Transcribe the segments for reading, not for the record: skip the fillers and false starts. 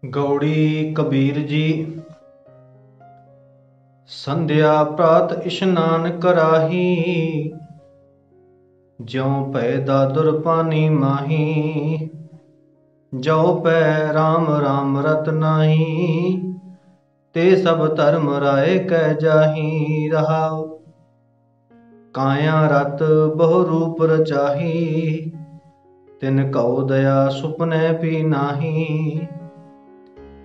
गौड़ी कबीर जी संध्या प्रात इशनान कराही। ज्यों पै दादुर पानी माही। जो पै राम राम रत नाही। ते सब धर्म राय कह जाही। रहाओ काया रत बहु रूप रचाही। तिन कौ दया सुपने भी नाही।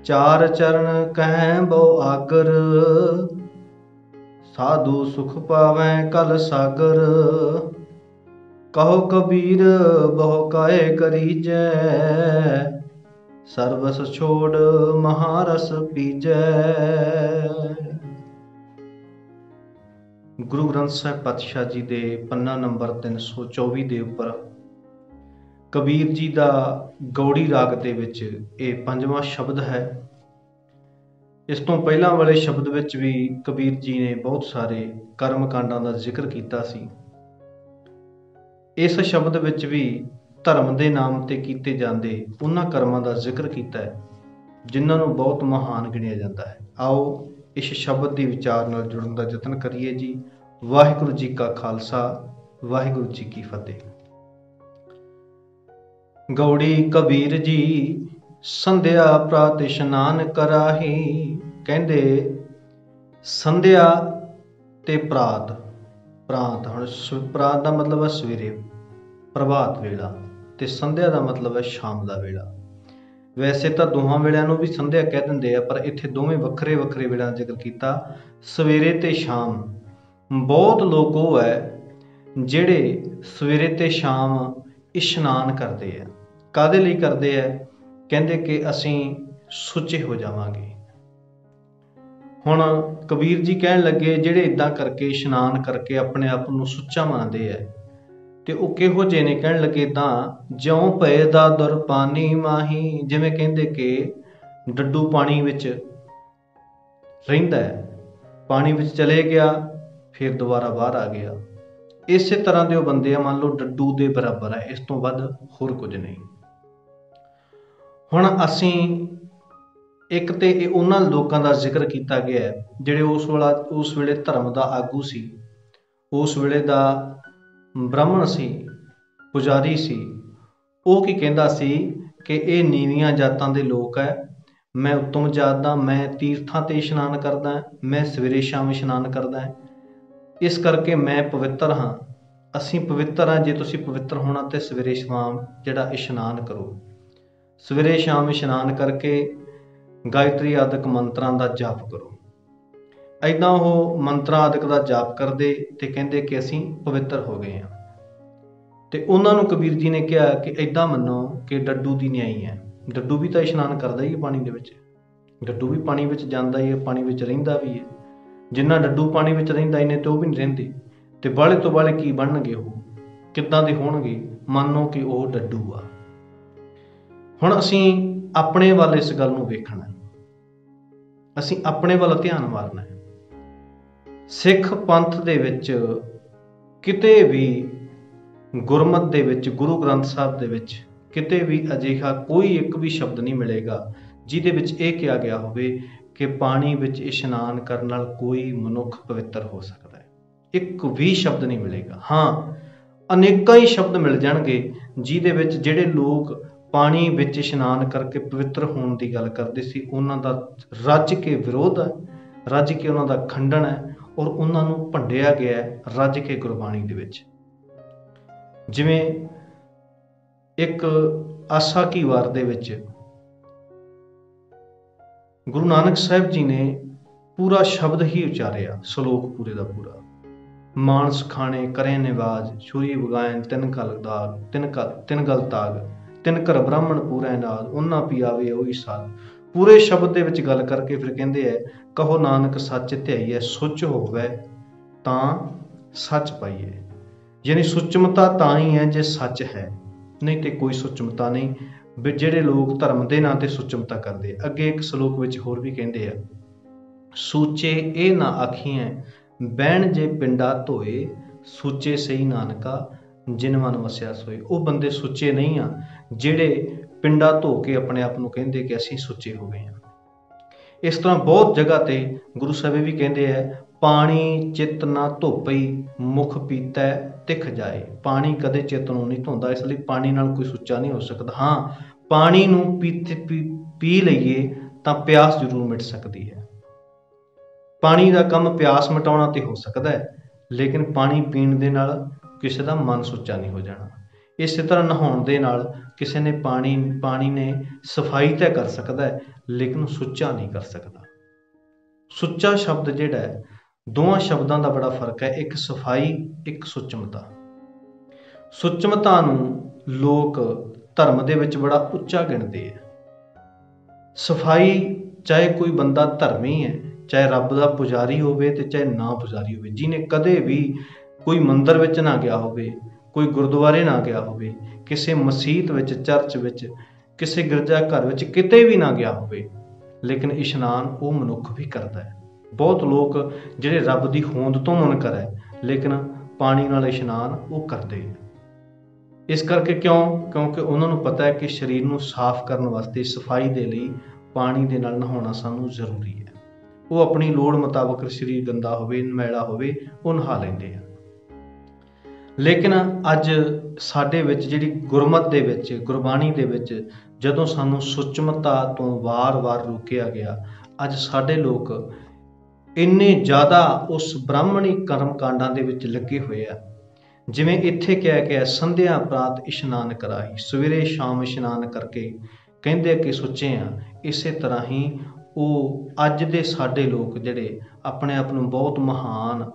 चार चरण कहें बहु आगर। साधु सुख पावै कल सागर। कहो कबीर बहु काहे करीजै। सर्वस छोड़ महारस पीजै। गुरु ग्रंथ साहिब पातशाह जी दे पन्ना नंबर 324 ਦੇ ਉੱਪਰ कबीर जी ਦਾ ਗੌੜੀ ਰਾਗ ਦੇ ਵਿੱਚ ਇਹ ਪੰਜਵਾਂ ਸ਼ਬਦ ਹੈ। ਇਸ ਤੋਂ ਪਹਿਲਾਂ ਵਾਲੇ ਸ਼ਬਦ ਵਿੱਚ ਵੀ ਕਬੀਰ ਜੀ ਨੇ ਬਹੁਤ ਸਾਰੇ ਕਰਮ ਕਾਂਡਾਂ ਦਾ ਜ਼ਿਕਰ ਕੀਤਾ ਸੀ। ਇਸ ਸ਼ਬਦ ਵਿੱਚ ਵੀ ਧਰਮ ਦੇ ਨਾਮ ਤੇ ਕੀਤੇ ਜਾਂਦੇ ਉਹਨਾਂ ਕਰਮਾਂ ਦਾ ਜ਼ਿਕਰ ਕੀਤਾ ਹੈ ਜਿਨ੍ਹਾਂ ਨੂੰ ਬਹੁਤ ਮਹਾਨ ਗਿਣਿਆ ਜਾਂਦਾ ਹੈ। ਆਓ ਇਸ ਸ਼ਬਦ ਦੀ ਵਿਚਾਰ ਨਾਲ ਜੁੜਨ ਦਾ ਯਤਨ ਕਰੀਏ ਜੀ। ਵਾਹਿਗੁਰੂ ਜੀ ਕਾ ਖਾਲਸਾ, ਵਾਹਿਗੁਰੂ ਜੀ ਕੀ ਫਤਿਹ। गौड़ी कबीर जी संध्या प्रात इशनान कराही। कहते संध्या ते प्रात, प्रात हुण प्रात का मतलब है सवेरे, प्रभात वेला, ते संध्या का मतलब है शाम का वेला। वैसे तो दोहां वेलिਆਂ ਨੂੰ भी संध्या कह दिंदे आ, पर इत्थे दोवें ਵੱਖਰੇ ਵੱਖਰੇ वेलिਆਂ ਦਾ जिक्र किया, सवेरे ते शाम। बहुत लोग वो है ਜਿਹੜੇ सवेरे ते शाम इशनान करते हैं। ਕਾਹਦੇ ਲਈ ਕਰਦੇ ਹੈ? ਕਹਿੰਦੇ ਕਿ ਅਸੀਂ ਸੁੱਚੇ ਹੋ ਜਾਵਾਂਗੇ। ਹੁਣ ਕਬੀਰ ਜੀ ਕਹਿਣ ਲੱਗੇ ਜਿਹੜੇ ਇਦਾਂ ਕਰਕੇ ਇਸ਼ਨਾਨ ਕਰਕੇ ਆਪਣੇ ਆਪ ਨੂੰ ਸੁੱਚਾ ਮੰਨਦੇ ਹੈ ਤੇ ਉਹ ਕਿਹੋ ਜਿਹੇ ਨੇ? ਕਹਿਣ ਲੱਗੇ ਤਾਂ ਜਿਉਂ ਪਏ ਦਾ ਦੁਰ ਪਾਣੀ ਮਾਹੀ। ਜਿਵੇਂ ਕਹਿੰਦੇ ਕਿ ਡੱਡੂ ਪਾਣੀ ਵਿੱਚ ਰਹਿੰਦਾ ਹੈ, ਪਾਣੀ ਵਿੱਚ ਚਲੇ ਗਿਆ ਫਿਰ ਦੁਬਾਰਾ ਬਾਹਰ ਆ ਗਿਆ, ਇਸੇ ਤਰ੍ਹਾਂ ਦੇ ਉਹ ਬੰਦੇ ਆ, ਮੰਨ ਲਓ ਡੱਡੂ ਦੇ ਬਰਾਬਰ ਹੈ, ਇਸ ਤੋਂ ਵੱਧ ਹੋਰ ਕੁਝ ਨਹੀਂ। ਹੁਣ ਅਸੀਂ ਇੱਕ ਤੇ ਇਹ ਉਹਨਾਂ ਲੋਕਾਂ ਦਾ ਜ਼ਿਕਰ ਕੀਤਾ ਗਿਆ ਹੈ ਜਿਹੜੇ ਉਸ ਵੇਲੇ ਧਰਮ ਦਾ ਆਗੂ ਸੀ, ਉਸ ਵੇਲੇ ਦਾ ਬ੍ਰਾਹਮਣ ਸੀ, ਪੁਜਾਰੀ ਸੀ। ਉਹ ਕੀ ਕਹਿੰਦਾ ਸੀ ਕਿ ਇਹ ਨੀਵੀਆਂ ਜਾਤਾਂ ਦੇ ਲੋਕ ਹੈ, ਮੈਂ ਉੱਤਮ ਜਾਤ ਦਾ, ਮੈਂ ਤੀਰਥਾਂ ਤੇ ਇਸ਼ਨਾਨ ਕਰਦਾ, ਮੈਂ ਸਵੇਰੇ ਸ਼ਾਮ ਇਸ਼ਨਾਨ ਕਰਦਾ, ਇਸ ਕਰਕੇ ਮੈਂ ਪਵਿੱਤਰ ਹਾਂ। ਅਸੀਂ ਪਵਿੱਤਰ ਹਾਂ, ਜੇ ਤੁਸੀਂ ਪਵਿੱਤਰ ਹੋਣਾ ਤੇ ਸਵੇਰੇ ਸ਼ਾਮ ਜਿਹੜਾ ਇਸ਼ਨਾਨ ਕਰੋ। ਸਵੇਰੇ ਸ਼ਾਮ ਇਸ਼ਨਾਨ ਕਰਕੇ ਗਾਇਤਰੀ ਆਦਿਕ ਮੰਤਰਾਂ ਦਾ ਜਾਪ ਕਰੋ। ਇੱਦਾਂ ਉਹ ਮੰਤਰਾਂ ਆਦਿਕ ਦਾ ਜਾਪ ਕਰਦੇ ਤੇ ਕਹਿੰਦੇ ਕਿ ਅਸੀਂ ਪਵਿੱਤਰ ਹੋ ਗਏ ਹਾਂ। ਤੇ ਉਹਨਾਂ ਨੂੰ ਕਬੀਰ ਜੀ ਨੇ ਕਿਹਾ ਕਿ ਇੱਦਾਂ ਮੰਨੋ ਕਿ ਡੱਡੂ ਦੀ ਨਿਆਈ ਹੈ। ਡੱਡੂ ਵੀ ਤਾਂ ਇਸ਼ਨਾਨ ਕਰਦਾ ਹੀ ਹੈ ਪਾਣੀ ਦੇ ਵਿੱਚ, ਡੱਡੂ ਵੀ ਪਾਣੀ ਵਿੱਚ ਜਾਂਦਾ ਹੀ ਹੈ, ਪਾਣੀ ਵਿੱਚ ਰਹਿੰਦਾ ਵੀ ਹੈ। ਜਿੰਨਾ ਡੱਡੂ ਪਾਣੀ ਵਿੱਚ ਰਹਿੰਦਾ ਇਹਨੇ ਤੇ ਉਹ ਵੀ ਨਹੀਂ ਰਹਿੰਦੇ, ਤੇ ਬਾਹਲੇ ਤੋਂ ਬਾਹਲੇ ਕੀ ਬਣਨਗੇ? ਉਹ ਕਿੱਦਾਂ ਦੇ ਹੋਣਗੇ? ਮੰਨੋ ਕਿ ਉਹ ਡੱਡੂ ਆ। ਹੁਣ ਅਸੀਂ ਆਪਣੇ ਵੱਲ ਇਸ ਗੱਲ ਨੂੰ ਵੇਖਣਾ, ਅਸੀਂ ਆਪਣੇ ਵੱਲ ਧਿਆਨ ਮਾਰਨਾ। ਸਿੱਖ ਪੰਥ ਦੇ ਵਿੱਚ ਕਿਤੇ ਵੀ, ਗੁਰਮਤ ਦੇ ਵਿੱਚ, ਗੁਰੂ ਗ੍ਰੰਥ ਸਾਹਿਬ ਦੇ ਵਿੱਚ ਕਿਤੇ ਵੀ ਅਜਿਹਾ ਕੋਈ ਇੱਕ ਵੀ ਸ਼ਬਦ ਨਹੀਂ ਮਿਲੇਗਾ ਜਿਹਦੇ ਵਿੱਚ ਇਹ ਕਿਹਾ ਗਿਆ ਹੋਵੇ ਕਿ ਪਾਣੀ ਵਿੱਚ ਇਸ਼ਨਾਨ ਕਰਨ ਨਾਲ ਕੋਈ ਮਨੁੱਖ ਪਵਿੱਤਰ ਹੋ ਸਕਦਾ ਹੈ। ਇੱਕ ਵੀ ਸ਼ਬਦ ਨਹੀਂ ਮਿਲੇਗਾ। ਹਾਂ, ਅਨੇਕਾਂ ਹੀ ਸ਼ਬਦ ਮਿਲ ਜਾਣਗੇ ਜਿਹਦੇ ਵਿੱਚ ਜਿਹੜੇ ਲੋਕ ਪਾਣੀ ਵਿੱਚ ਇਸ਼ਨਾਨ ਕਰਕੇ ਪਵਿੱਤਰ ਹੋਣ ਦੀ ਗੱਲ ਕਰਦੇ ਸੀ ਉਹਨਾਂ ਦਾ ਰੱਜ ਕੇ ਵਿਰੋਧ ਹੈ, ਰੱਜ ਕੇ ਉਹਨਾਂ ਦਾ ਖੰਡਨ ਹੈ, ਔਰ ਉਹਨਾਂ ਨੂੰ ਭੰਡਿਆ ਗਿਆ ਹੈ ਰੱਜ ਕੇ ਗੁਰਬਾਣੀ ਦੇ ਵਿੱਚ। ਜਿਵੇਂ ਇੱਕ ਆਸਾ ਕੀ ਵਾਰ ਦੇ ਵਿੱਚ ਗੁਰੂ ਨਾਨਕ ਸਾਹਿਬ ਜੀ ਨੇ ਪੂਰਾ ਸ਼ਬਦ ਹੀ ਉਚਾਰਿਆ, ਸ਼ਲੋਕ ਪੂਰੇ ਦਾ ਪੂਰਾ। ਮਾਨਸ ਖਾਣੇ ਕਰੇ ਨਿਵਾਜ, ਛੁਰੀ ਵਗਾਇਨ ਤਿੰਨ ਕਲ ਦਾਗ, ਤਿੰਨ ਗਲ ਤਾਗ, ਤਿੰਨ ਘਰ ਬ੍ਰਾਹਮਣ ਪੂਰਾ ਨਾਦ, ਉਹਨਾਂ ਪਿਆਵੇ ਉਹੀ ਸਾਧ। ਪੂਰੇ ਸ਼ਬਦ ਦੇ ਵਿੱਚ ਗੱਲ ਕਰਕੇ ਫਿਰ ਕਹਿੰਦੇ ਹੈ, ਕਹੋ ਨਾਨਕ ਸੱਚ ਧਿਆਈਐ, ਸੁੱਚ ਹੋਵੇ ਤਾਂ ਸੱਚ ਪਾਈਏ। ਯਾਨੀ ਸੁੱਚਮਤਾ ਤਾਂ ਹੀ ਹੈ ਜੇ ਸੱਚ ਹੈ, ਨਹੀਂ ਤੇ ਕੋਈ ਸੁੱਚਮਤਾ ਨਹੀਂ। ਜਿਹੜੇ ਲੋਕ ਧਰਮ ਦੇ ਨਾਂ ਤੇ ਸੁੱਚਮਤਾ ਕਰਦੇ। ਅੱਗੇ ਇੱਕ ਸ਼ਲੋਕ ਵਿੱਚ ਹੋਰ ਵੀ ਕਹਿੰਦੇ ਆ, ਸੂਚੇ ਇਹ ਨਾ ਆਖੀਐ ਬਹਿਣ ਜੇ ਪਿੰਡਾ ਧੋਏ, ਸੂਚੇ ਸਹੀ ਨਾਨਕਾ ਜਿਨ ਮਨ ਵਸਿਆ ਸੋਏ। ਉਹ ਬੰਦੇ ਸੁੱਚੇ ਨਹੀਂ ਆ ਜਿਹੜੇ ਪਿੰਡਾ ਧੋ ਕੇ ਆਪਣੇ ਆਪ ਨੂੰ ਕਹਿੰਦੇ ਕਿ ਅਸੀਂ ਸੁੱਚੇ ਹੋ ਗਏ ਹਾਂ। ਇਸ ਤਰ੍ਹਾਂ ਬਹੁਤ ਜਗ੍ਹਾ ਤੇ ਗੁਰੂ ਸਾਹਿਬ ਵੀ ਕਹਿੰਦੇ ਹੈ, ਪਾਣੀ ਚਿੱਤ ਨਾ ਧੋਪਈ ਮੁਖ ਪੀਤੈ ਤਿਖ ਜਾਏ। ਪਾਣੀ ਕਦੇ ਚਿੱਤ ਨੂੰ ਨਹੀਂ ਧੋਂਦਾ, ਇਸ ਲਈ ਪਾਣੀ ਨਾਲ ਕੋਈ ਸੁੱਚਾ ਨਹੀਂ ਹੋ ਸਕਦਾ। ਹਾਂ, ਪਾਣੀ ਨੂੰ ਪੀ ਲਈਏ ਤਾਂ ਪਿਆਸ ਜ਼ਰੂਰ ਮਿਟ ਸਕਦੀ ਹੈ। ਪਾਣੀ ਦਾ ਕੰਮ ਪਿਆਸ ਮਿਟਾਉਣਾ ਤੇ ਹੋ ਸਕਦਾ ਹੈ, ਲੇਕਿਨ ਪਾਣੀ ਪੀਣ ਦੇ ਨਾਲ ਕਿਸੇ ਦਾ ਮਨ ਸੁੱਚਾ ਨਹੀਂ ਹੋ ਜਾਣਾ। ਇਸੇ ਤਰ੍ਹਾਂ ਨਹਾਉਣ ਦੇ ਨਾਲ ਕਿਸੇ ਨੇ ਪਾਣੀ ਨੇ ਸਫਾਈ ਤਾਂ ਕਰ ਸਕਦਾ ਹੈ, ਲੇਕਿਨ ਸੁੱਚਾ ਨਹੀਂ ਕਰ ਸਕਦਾ। ਸੁੱਚਾ ਸ਼ਬਦ ਜਿਹੜਾ ਹੈ, ਦੋਵਾਂ ਸ਼ਬਦਾਂ ਦਾ ਬੜਾ ਫਰਕ ਹੈ, ਇੱਕ ਸਫਾਈ, ਇੱਕ ਸੁੱਚਮਤਾ। ਸੁੱਚਮਤਾ ਨੂੰ ਲੋਕ ਧਰਮ ਦੇ ਵਿੱਚ ਬੜਾ ਉੱਚਾ ਗਿਣਦੇ ਆ। ਸਫਾਈ, ਚਾਹੇ ਕੋਈ ਬੰਦਾ ਧਰਮੀ ਹੈ, ਚਾਹੇ ਰੱਬ ਦਾ ਪੁਜਾਰੀ ਹੋਵੇ ਤੇ ਚਾਹੇ ਨਾ ਪੁਜਾਰੀ ਹੋਵੇ, ਜਿਹਨੇ ਕਦੇ ਵੀ ਕੋਈ ਮੰਦਿਰ ਵਿੱਚ ਨਾ ਗਿਆ ਹੋਵੇ, ਕੋਈ ਗੁਰਦੁਆਰੇ ਨਾ ਗਿਆ ਹੋਵੇ, ਕਿਸੇ ਮਸੀਤ ਵਿੱਚ, ਚਰਚ ਵਿੱਚ, ਕਿਸੇ ਗਿਰਜਾ ਘਰ ਵਿੱਚ ਕਿਤੇ ਵੀ ਨਾ ਗਿਆ ਹੋਵੇ, ਲੇਕਿਨ ਇਸ਼ਨਾਨ ਉਹ ਮਨੁੱਖ ਵੀ ਕਰਦਾ ਹੈ। ਬਹੁਤ ਲੋਕ ਜਿਹੜੇ ਰੱਬ ਦੀ ਹੋਂਦ ਤੋਂ ਮੁਨਕਰ ਹੈ, ਲੇਕਿਨ ਪਾਣੀ ਨਾਲ ਇਸ਼ਨਾਨ ਉਹ ਕਰਦੇ ਹੈ। ਇਸ ਕਰਕੇ ਕਿਉਂਕਿ ਉਹਨਾਂ ਨੂੰ ਪਤਾ ਹੈ ਕਿ ਸਰੀਰ ਨੂੰ ਸਾਫ਼ ਕਰਨ ਵਾਸਤੇ, ਸਫਾਈ ਦੇ ਲਈ ਪਾਣੀ ਦੇ ਨਾਲ ਨਹਾਉਣਾ ਸਾਨੂੰ ਜ਼ਰੂਰੀ ਹੈ। ਉਹ ਆਪਣੀ ਲੋੜ ਮੁਤਾਬਕ ਸਰੀਰ ਗੰਦਾ ਹੋਵੇ, ਮੈਲਾ ਹੋਵੇ, ਉਹ ਨਹਾ ਲੈਂਦੇ ਆ। ਲੇਕਿਨ ਅੱਜ ਸਾਡੇ ਵਿੱਚ ਜਿਹੜੀ ਗੁਰਮਤ ਦੇ ਵਿੱਚ, ਗੁਰਬਾਣੀ ਦੇ ਵਿੱਚ ਜਦੋਂ ਸਾਨੂੰ ਸੁੱਚਮਤਾ ਤੋਂ ਵਾਰ-ਵਾਰ ਰੋਕਿਆ ਗਿਆ, ਅੱਜ ਸਾਡੇ ਲੋਕ ਇੰਨੇ ਜ਼ਿਆਦਾ ਉਸ ਬ੍ਰਾਹਮਣੀ ਕਰਮ ਕਾਂਡਾਂ ਦੇ ਵਿੱਚ ਲੱਗੇ ਹੋਏ ਆ। ਜਿਵੇਂ ਇੱਥੇ ਕਿਹਾ ਗਿਆ, ਸੰਧਿਆ ਪ੍ਰਾਤ ਇਸ਼ਨਾਨ ਕਰਾਈ, ਸਵੇਰੇ ਸ਼ਾਮ ਇਸ਼ਨਾਨ ਕਰਕੇ ਕਹਿੰਦੇ ਕਿ ਸੁੱਚੇ ਆ। ਇਸੇ ਤਰ੍ਹਾਂ ਹੀ ਉਹ ਅੱਜ ਦੇ ਸਾਡੇ ਲੋਕ ਜਿਹੜੇ ਆਪਣੇ ਆਪ ਨੂੰ ਬਹੁਤ ਮਹਾਨ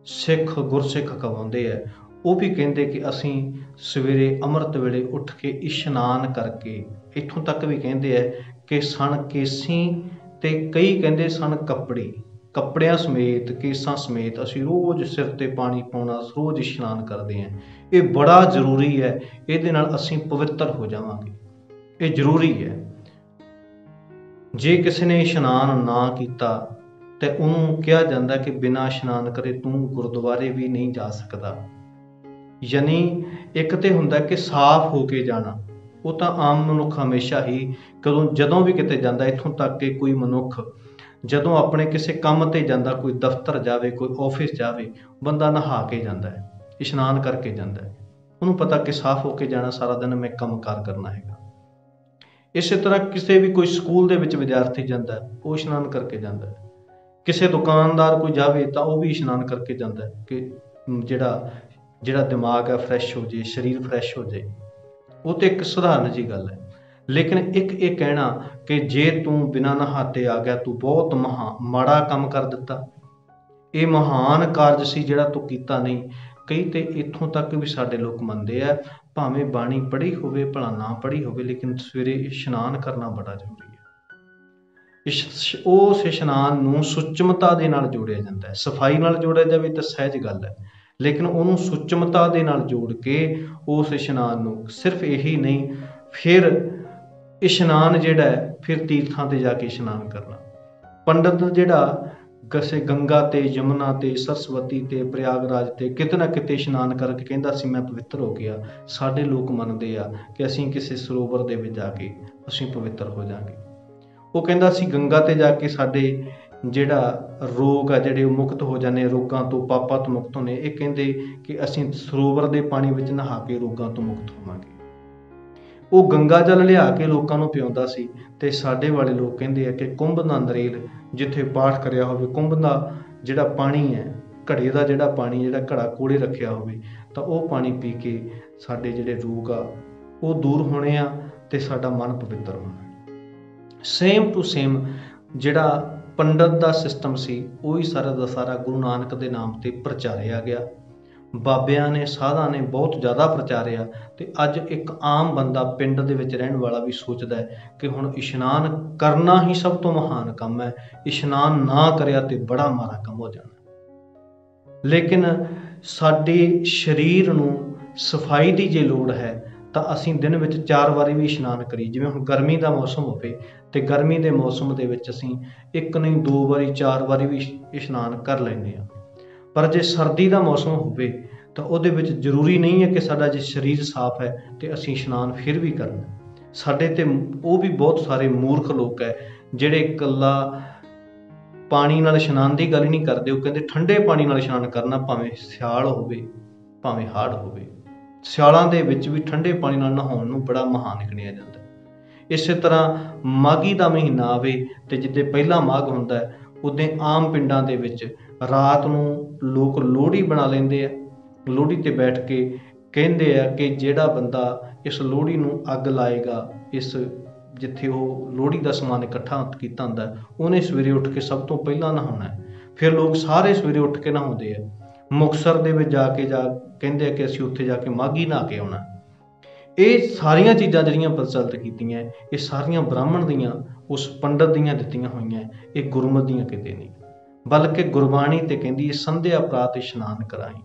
ਸਿੱਖ, ਗੁਰਸਿੱਖ ਕਹਾਉਂਦੇ ਆ, ਉਹ ਵੀ ਕਹਿੰਦੇ ਕਿ ਅਸੀਂ ਸਵੇਰੇ ਅੰਮ੍ਰਿਤ ਵੇਲੇ ਉੱਠ ਕੇ ਇਸ਼ਨਾਨ ਕਰਕੇ, ਇੱਥੋਂ ਤੱਕ ਵੀ ਕਹਿੰਦੇ ਆ ਕਿ ਸਣ ਕੇਸੀ ਤੇ ਕਈ ਕਹਿੰਦੇ ਸਣ ਕੱਪੜਿਆਂ ਸਮੇਤ, ਕੇਸਾਂ ਸਮੇਤ ਅਸੀਂ ਰੋਜ਼ ਸਿਰ ਤੇ ਪਾਣੀ ਪਾਉਣਾ, ਰੋਜ਼ ਇਸ਼ਨਾਨ ਕਰਦੇ ਹਾਂ। ਇਹ ਬੜਾ ਜ਼ਰੂਰੀ ਹੈ, ਇਹਦੇ ਨਾਲ ਅਸੀਂ ਪਵਿੱਤਰ ਹੋ ਜਾਵਾਂਗੇ, ਇਹ ਜ਼ਰੂਰੀ ਹੈ। ਜੇ ਕਿਸੇ ਨੇ ਇਸ਼ਨਾਨ ਨਾ ਕੀਤਾ ਤੇ ਉਹਨੂੰ ਕਿਹਾ ਜਾਂਦਾ ਕਿ ਬਿਨਾਂ ਇਸ਼ਨਾਨ ਕਰੇ ਤੂੰ ਗੁਰਦੁਆਰੇ ਵੀ ਨਹੀਂ ਜਾ ਸਕਦਾ। ਯਾਨੀ ਇੱਕ ਤੇ ਹੁੰਦਾ ਕਿ ਸਾਫ਼ ਹੋ ਕੇ ਜਾਣਾ, ਉਹ ਤਾਂ ਆਮ ਮਨੁੱਖ ਹਮੇਸ਼ਾ ਹੀ ਜਦੋਂ ਵੀ ਕਿਤੇ ਜਾਂਦਾ, ਇੱਥੋਂ ਤੱਕ ਕਿ ਕੋਈ ਮਨੁੱਖ ਜਦੋਂ ਆਪਣੇ ਕਿਸੇ ਕੰਮ ਤੇ ਜਾਂਦਾ, ਕੋਈ ਦਫ਼ਤਰ ਜਾਵੇ, ਕੋਈ ਆਫਿਸ ਜਾਵੇ, ਬੰਦਾ ਨਹਾ ਕੇ ਜਾਂਦਾ ਹੈ, ਇਸ਼ਨਾਨ ਕਰਕੇ ਜਾਂਦਾ ਹੈ। ਉਹਨੂੰ ਪਤਾ ਕਿ ਸਾਫ਼ ਹੋ ਕੇ ਜਾਣਾ, ਸਾਰਾ ਦਿਨ ਮੈਂ ਕੰਮਕਾਰ ਕਰਨਾ ਹੈਗਾ। ਇਸੇ ਤਰ੍ਹਾਂ ਕਿਸੇ ਵੀ ਕੋਈ ਸਕੂਲ ਦੇ ਵਿੱਚ ਵਿਦਿਆਰਥੀ ਜਾਂਦਾ, ਉਹ ਇਸ਼ਨਾਨ ਕਰਕੇ ਜਾਂਦਾ ਹੈ। ਕਿਸੇ ਦੁਕਾਨਦਾਰ ਕੋਈ ਜਾਵੇ ਤਾਂ ਉਹ ਵੀ ਇਸ਼ਨਾਨ ਕਰਕੇ ਜਾਂਦਾ ਕਿ ਜਿਹੜਾ ਦਿਮਾਗ ਹੈ ਫਰੈਸ਼ ਹੋ ਜਾਏ, ਸਰੀਰ ਫਰੈਸ਼ ਹੋ ਜਾਏ। ਉਹ ਤਾਂ ਇੱਕ ਸਧਾਰਨ ਜਿਹੀ ਗੱਲ ਹੈ। ਲੇਕਿਨ ਇੱਕ ਇਹ ਕਹਿਣਾ ਕਿ ਜੇ ਤੂੰ ਬਿਨਾਂ ਨਹਾਤੇ ਆ ਗਿਆ, ਤੂੰ ਬਹੁਤ ਮਾੜਾ ਕੰਮ ਕਰ ਦਿੱਤਾ, ਇਹ ਮਹਾਨ ਕਾਰਜ ਸੀ ਜਿਹੜਾ ਤੂੰ ਕੀਤਾ ਨਹੀਂ। ਕਈ ਤੇ ਇੱਥੋਂ ਤੱਕ ਵੀ ਸਾਡੇ ਲੋਕ ਮੰਨਦੇ ਆ, ਭਾਵੇਂ ਬਾਣੀ ਪੜ੍ਹੀ ਹੋਵੇ ਭਲਾ ਨਾ ਪੜ੍ਹੀ ਹੋਵੇ, ਲੇਕਿਨ ਸਵੇਰੇ ਇਸ਼ਨਾਨ ਕਰਨਾ ਬੜਾ ਜ਼ਰੂਰੀ ਹੈ। ਉਸ ਇਸ਼ਨਾਨ ਨੂੰ ਸੁੱਚਮਤਾ ਦੇ ਨਾਲ ਜੋੜਿਆ ਜਾਂਦਾ ਹੈ। ਸਫਾਈ ਨਾਲ ਜੋੜਿਆ ਜਾਵੇ ਤਾਂ ਸਹਿਜ ਗੱਲ ਹੈ, ਲੇਕਿਨ ਉਹਨੂੰ ਸੁੱਚਮਤਾ ਦੇ ਨਾਲ ਜੋੜ ਕੇ ਉਸ ਇਸ਼ਨਾਨ ਨੂੰ, ਸਿਰਫ ਇਹੀ ਨਹੀਂ, ਫਿਰ ਇਸ਼ਨਾਨ ਜਿਹੜਾ ਹੈ, ਫਿਰ ਤੀਰਥਾਂ ਤੇ ਜਾ ਕੇ ਇਸ਼ਨਾਨ ਕਰਨਾ। ਪੰਡਤ ਜਿਹੜਾ ਕਿਸੇ ਗੰਗਾ ਤੇ, ਯਮੁਨਾ ਤੇ, ਸਰਸਵਤੀ ਤੇ, ਪ੍ਰਯਾਗਰਾਜ ਤੇ ਕਿਤੇ ਨਾ ਕਿਤੇ ਇਸ਼ਨਾਨ ਕਰਕੇ ਕਹਿੰਦਾ ਸੀ ਮੈਂ ਪਵਿੱਤਰ ਹੋ ਗਿਆ। ਸਾਡੇ ਲੋਕ ਮੰਨਦੇ ਆ ਕਿ ਅਸੀਂ ਕਿਸੇ ਸਰੋਵਰ ਦੇ ਵਿੱਚ ਜਾ ਕੇ ਅਸੀਂ ਪਵਿੱਤਰ ਹੋ ਜਾਵਾਂਗੇ। ਉਹ ਕਹਿੰਦਾ ਸੀ ਗੰਗਾ ਤੇ ਜਾ ਕੇ ਸਾਡੇ ਜਿਹੜਾ ਰੋਗ ਆ ਜਿਹੜੇ ਉਹ ਮੁਕਤ ਹੋ ਜਾਂਦੇ, ਰੋਗਾਂ ਤੋਂ, ਪਾਪਾਂ ਤੋਂ ਮੁਕਤ ਹੋਣੇ। ਇਹ ਕਹਿੰਦੇ ਕਿ ਅਸੀਂ ਸਰੋਵਰ ਦੇ ਪਾਣੀ ਵਿੱਚ ਨਹਾ ਕੇ ਰੋਗਾਂ ਤੋਂ ਮੁਕਤ ਹੋਵਾਂਗੇ। ਉਹ ਗੰਗਾ ਜਲ ਲਿਆ ਕੇ ਲੋਕਾਂ ਨੂੰ ਪਿਆਉਂਦਾ ਸੀ। ਤੇ ਸਾਡੇ ਵਾਲੇ ਲੋਕ ਕਹਿੰਦੇ ਆ ਕਿ ਕੁੰਭ ਦਾ ਨਰੇਲ ਜਿੱਥੇ ਪਾਠ ਕਰਿਆ ਹੋਵੇ, ਕੁੰਭ ਦਾ ਜਿਹੜਾ ਪਾਣੀ ਹੈ, ਘੜੇ ਦਾ ਜਿਹੜਾ ਪਾਣੀ, ਜਿਹੜਾ ਘੜਾ ਕੋਲੇ ਰੱਖਿਆ ਹੋਵੇ, ਤਾਂ ਉਹ ਪਾਣੀ ਪੀ ਕੇ ਸਾਡੇ ਜਿਹੜੇ ਰੋਗ ਆ ਉਹ ਦੂਰ ਹੋਣੇ ਆ ਤੇ ਸਾਡਾ ਮਨ ਪਵਿੱਤਰ ਹੋਣਾ। ਸੇਮ ਟੂ ਸੇਮ ਜਿਹੜਾ ਪੰਡਤ ਦਾ ਸਿਸਟਮ ਸੀ, ਉਹੀ ਸਾਰਾ ਦਾ ਸਾਰਾ ਗੁਰੂ ਨਾਨਕ ਦੇ ਨਾਮ ਤੇ ਪ੍ਰਚਾਰਿਆ ਗਿਆ। ਬਾਬਿਆਂ ਨੇ, ਸਾਧਾਂ ਨੇ ਬਹੁਤ ਜ਼ਿਆਦਾ ਪ੍ਰਚਾਰਿਆ। ਤੇ ਅੱਜ ਇੱਕ ਆਮ ਬੰਦਾ ਪਿੰਡ ਦੇ ਵਿੱਚ ਰਹਿਣ ਵਾਲਾ ਵੀ ਸੋਚਦਾ ਹੈ ਕਿ ਹੁਣ ਇਸ਼ਨਾਨ ਕਰਨਾ ਹੀ ਸਭ ਤੋਂ ਮਹਾਨ ਕੰਮ ਹੈ, ਇਸ਼ਨਾਨ ਨਾ ਕਰਿਆ ਤੇ ਬੜਾ ਮਾੜਾ ਕੰਮ ਹੋ ਜਾਣਾ। ਲੇਕਿਨ ਸਾਡੇ ਸਰੀਰ ਨੂੰ ਸਫਾਈ ਦੀ ਜੇ ਲੋੜ ਹੈ ਤਾਂ ਅਸੀਂ ਦਿਨ ਵਿੱਚ 4 ਵਾਰੀ ਵੀ ਇਸ਼ਨਾਨ ਕਰੀਏ। ਜਿਵੇਂ ਹੁਣ ਗਰਮੀ ਦਾ ਮੌਸਮ ਹੋਵੇ ਤੇ ਗਰਮੀ ਦੇ ਮੌਸਮ ਦੇ ਵਿੱਚ ਅਸੀਂ 1 ਨਹੀਂ 2 ਵਾਰੀ 4 ਵਾਰੀ ਵੀ ਇਸ਼ਨਾਨ ਕਰ ਲੈਂਦੇ ਹਾਂ। ਪਰ ਜੇ ਸਰਦੀ ਦਾ ਮੌਸਮ ਹੋਵੇ ਤਾਂ ਉਹਦੇ ਵਿੱਚ ਜ਼ਰੂਰੀ ਨਹੀਂ ਹੈ ਕਿ ਸਾਡਾ ਜੇ ਸਰੀਰ ਸਾਫ਼ ਹੈ ਤੇ ਅਸੀਂ ਇਸ਼ਨਾਨ ਫਿਰ ਵੀ ਕਰਨਾ। ਸਾਡੇ ते ਉਹ ਵੀ ਬਹੁਤ ਸਾਰੇ ਮੂਰਖ ਲੋਕ ਹੈ ਜਿਹੜੇ ਇਕੱਲਾ ਪਾਣੀ ਨਾਲ ਇਸ਼ਨਾਨ ਦੀ ਗੱਲ ਹੀ ਨਹੀਂ ਕਰਦੇ। ਉਹ ਕਹਿੰਦੇ ਠੰਡੇ ਪਾਣੀ ਨਾਲ ਇਸ਼ਨਾਨ ਕਰਨਾ, ਭਾਵੇਂ ਸਿਆਲ ਹੋਵੇ ਭਾਵੇਂ ਹਾੜ ਹੋਵੇ। ਸਿਆਲਾਂ ਦੇ ਵਿੱਚ ਵੀ ਠੰਡੇ ਪਾਣੀ ਨਾਲ ਨਹਾਉਣ ਨੂੰ ਬੜਾ ਮਹਾਨ ਗਿਣਿਆ ਜਾਂਦਾ। ਇਸੇ ਤਰ੍ਹਾਂ ਮਾਘੀ ਦਾ ਮਹੀਨਾ ਆਵੇ ਤੇ ਜਿੱਦੇ ਪਹਿਲਾ ਮਾਘ ਹੁੰਦਾ ਹੈ, ਉਦੋਂ ਆਮ ਪਿੰਡਾਂ ਦੇ ਵਿੱਚ ਰਾਤ ਨੂੰ ਲੋਕ ਲੋਹੜੀ ਬਣਾ ਲੈਂਦੇ ਆ। ਲੋਹੜੀ ਤੇ ਬੈਠ ਕੇ ਕਹਿੰਦੇ ਆ ਕਿ ਜਿਹੜਾ ਬੰਦਾ ਇਸ ਲੋਹੜੀ ਨੂੰ ਅੱਗ ਲਾਏਗਾ, ਇਸ ਜਿੱਥੇ ਉਹ ਲੋਹੜੀ ਦਾ ਸਮਾਨ ਇਕੱਠਾ ਕੀਤਾ ਹੁੰਦਾ, ਉਹਨੇ ਸਵੇਰੇ ਉੱਠ ਕੇ ਸਭ ਤੋਂ ਪਹਿਲਾਂ ਨਹਾਉਣਾ ਹੈ। ਫਿਰ ਲੋਕ ਸਾਰੇ ਸਵੇਰੇ ਉੱਠ ਕੇ ਨਹਾਉਂਦੇ ਆ। ਮੁਕਤਸਰ ਦੇ ਵਿੱਚ ਜਾ ਕਹਿੰਦੇ ਆ ਕਿ ਅਸੀਂ ਉੱਥੇ ਜਾ ਕੇ ਮਾਘੀ ਨਹਾ ਕੇ ਆਉਣਾ। ਇਹ ਸਾਰੀਆਂ ਚੀਜ਼ਾਂ ਜਿਹੜੀਆਂ ਪ੍ਰਚਲਿਤ ਕੀਤੀਆਂ, ਇਹ ਸਾਰੀਆਂ ਬ੍ਰਾਹਮਣ ਦੀਆਂ, ਉਸ ਪੰਡਤ ਦੀਆਂ ਦਿੱਤੀਆਂ ਹੋਈਆਂ, ਇਹ ਗੁਰਮਤਿ ਦੀਆਂ ਕਿਤੇ ਨਹੀਂ। ਬਲਕਿ ਗੁਰਬਾਣੀ ਤੇ ਕਹਿੰਦੀ ਸੰਧਿਆ ਪ੍ਰਾਤ ਇਸ਼ਨਾਨ ਕਰਾਈ।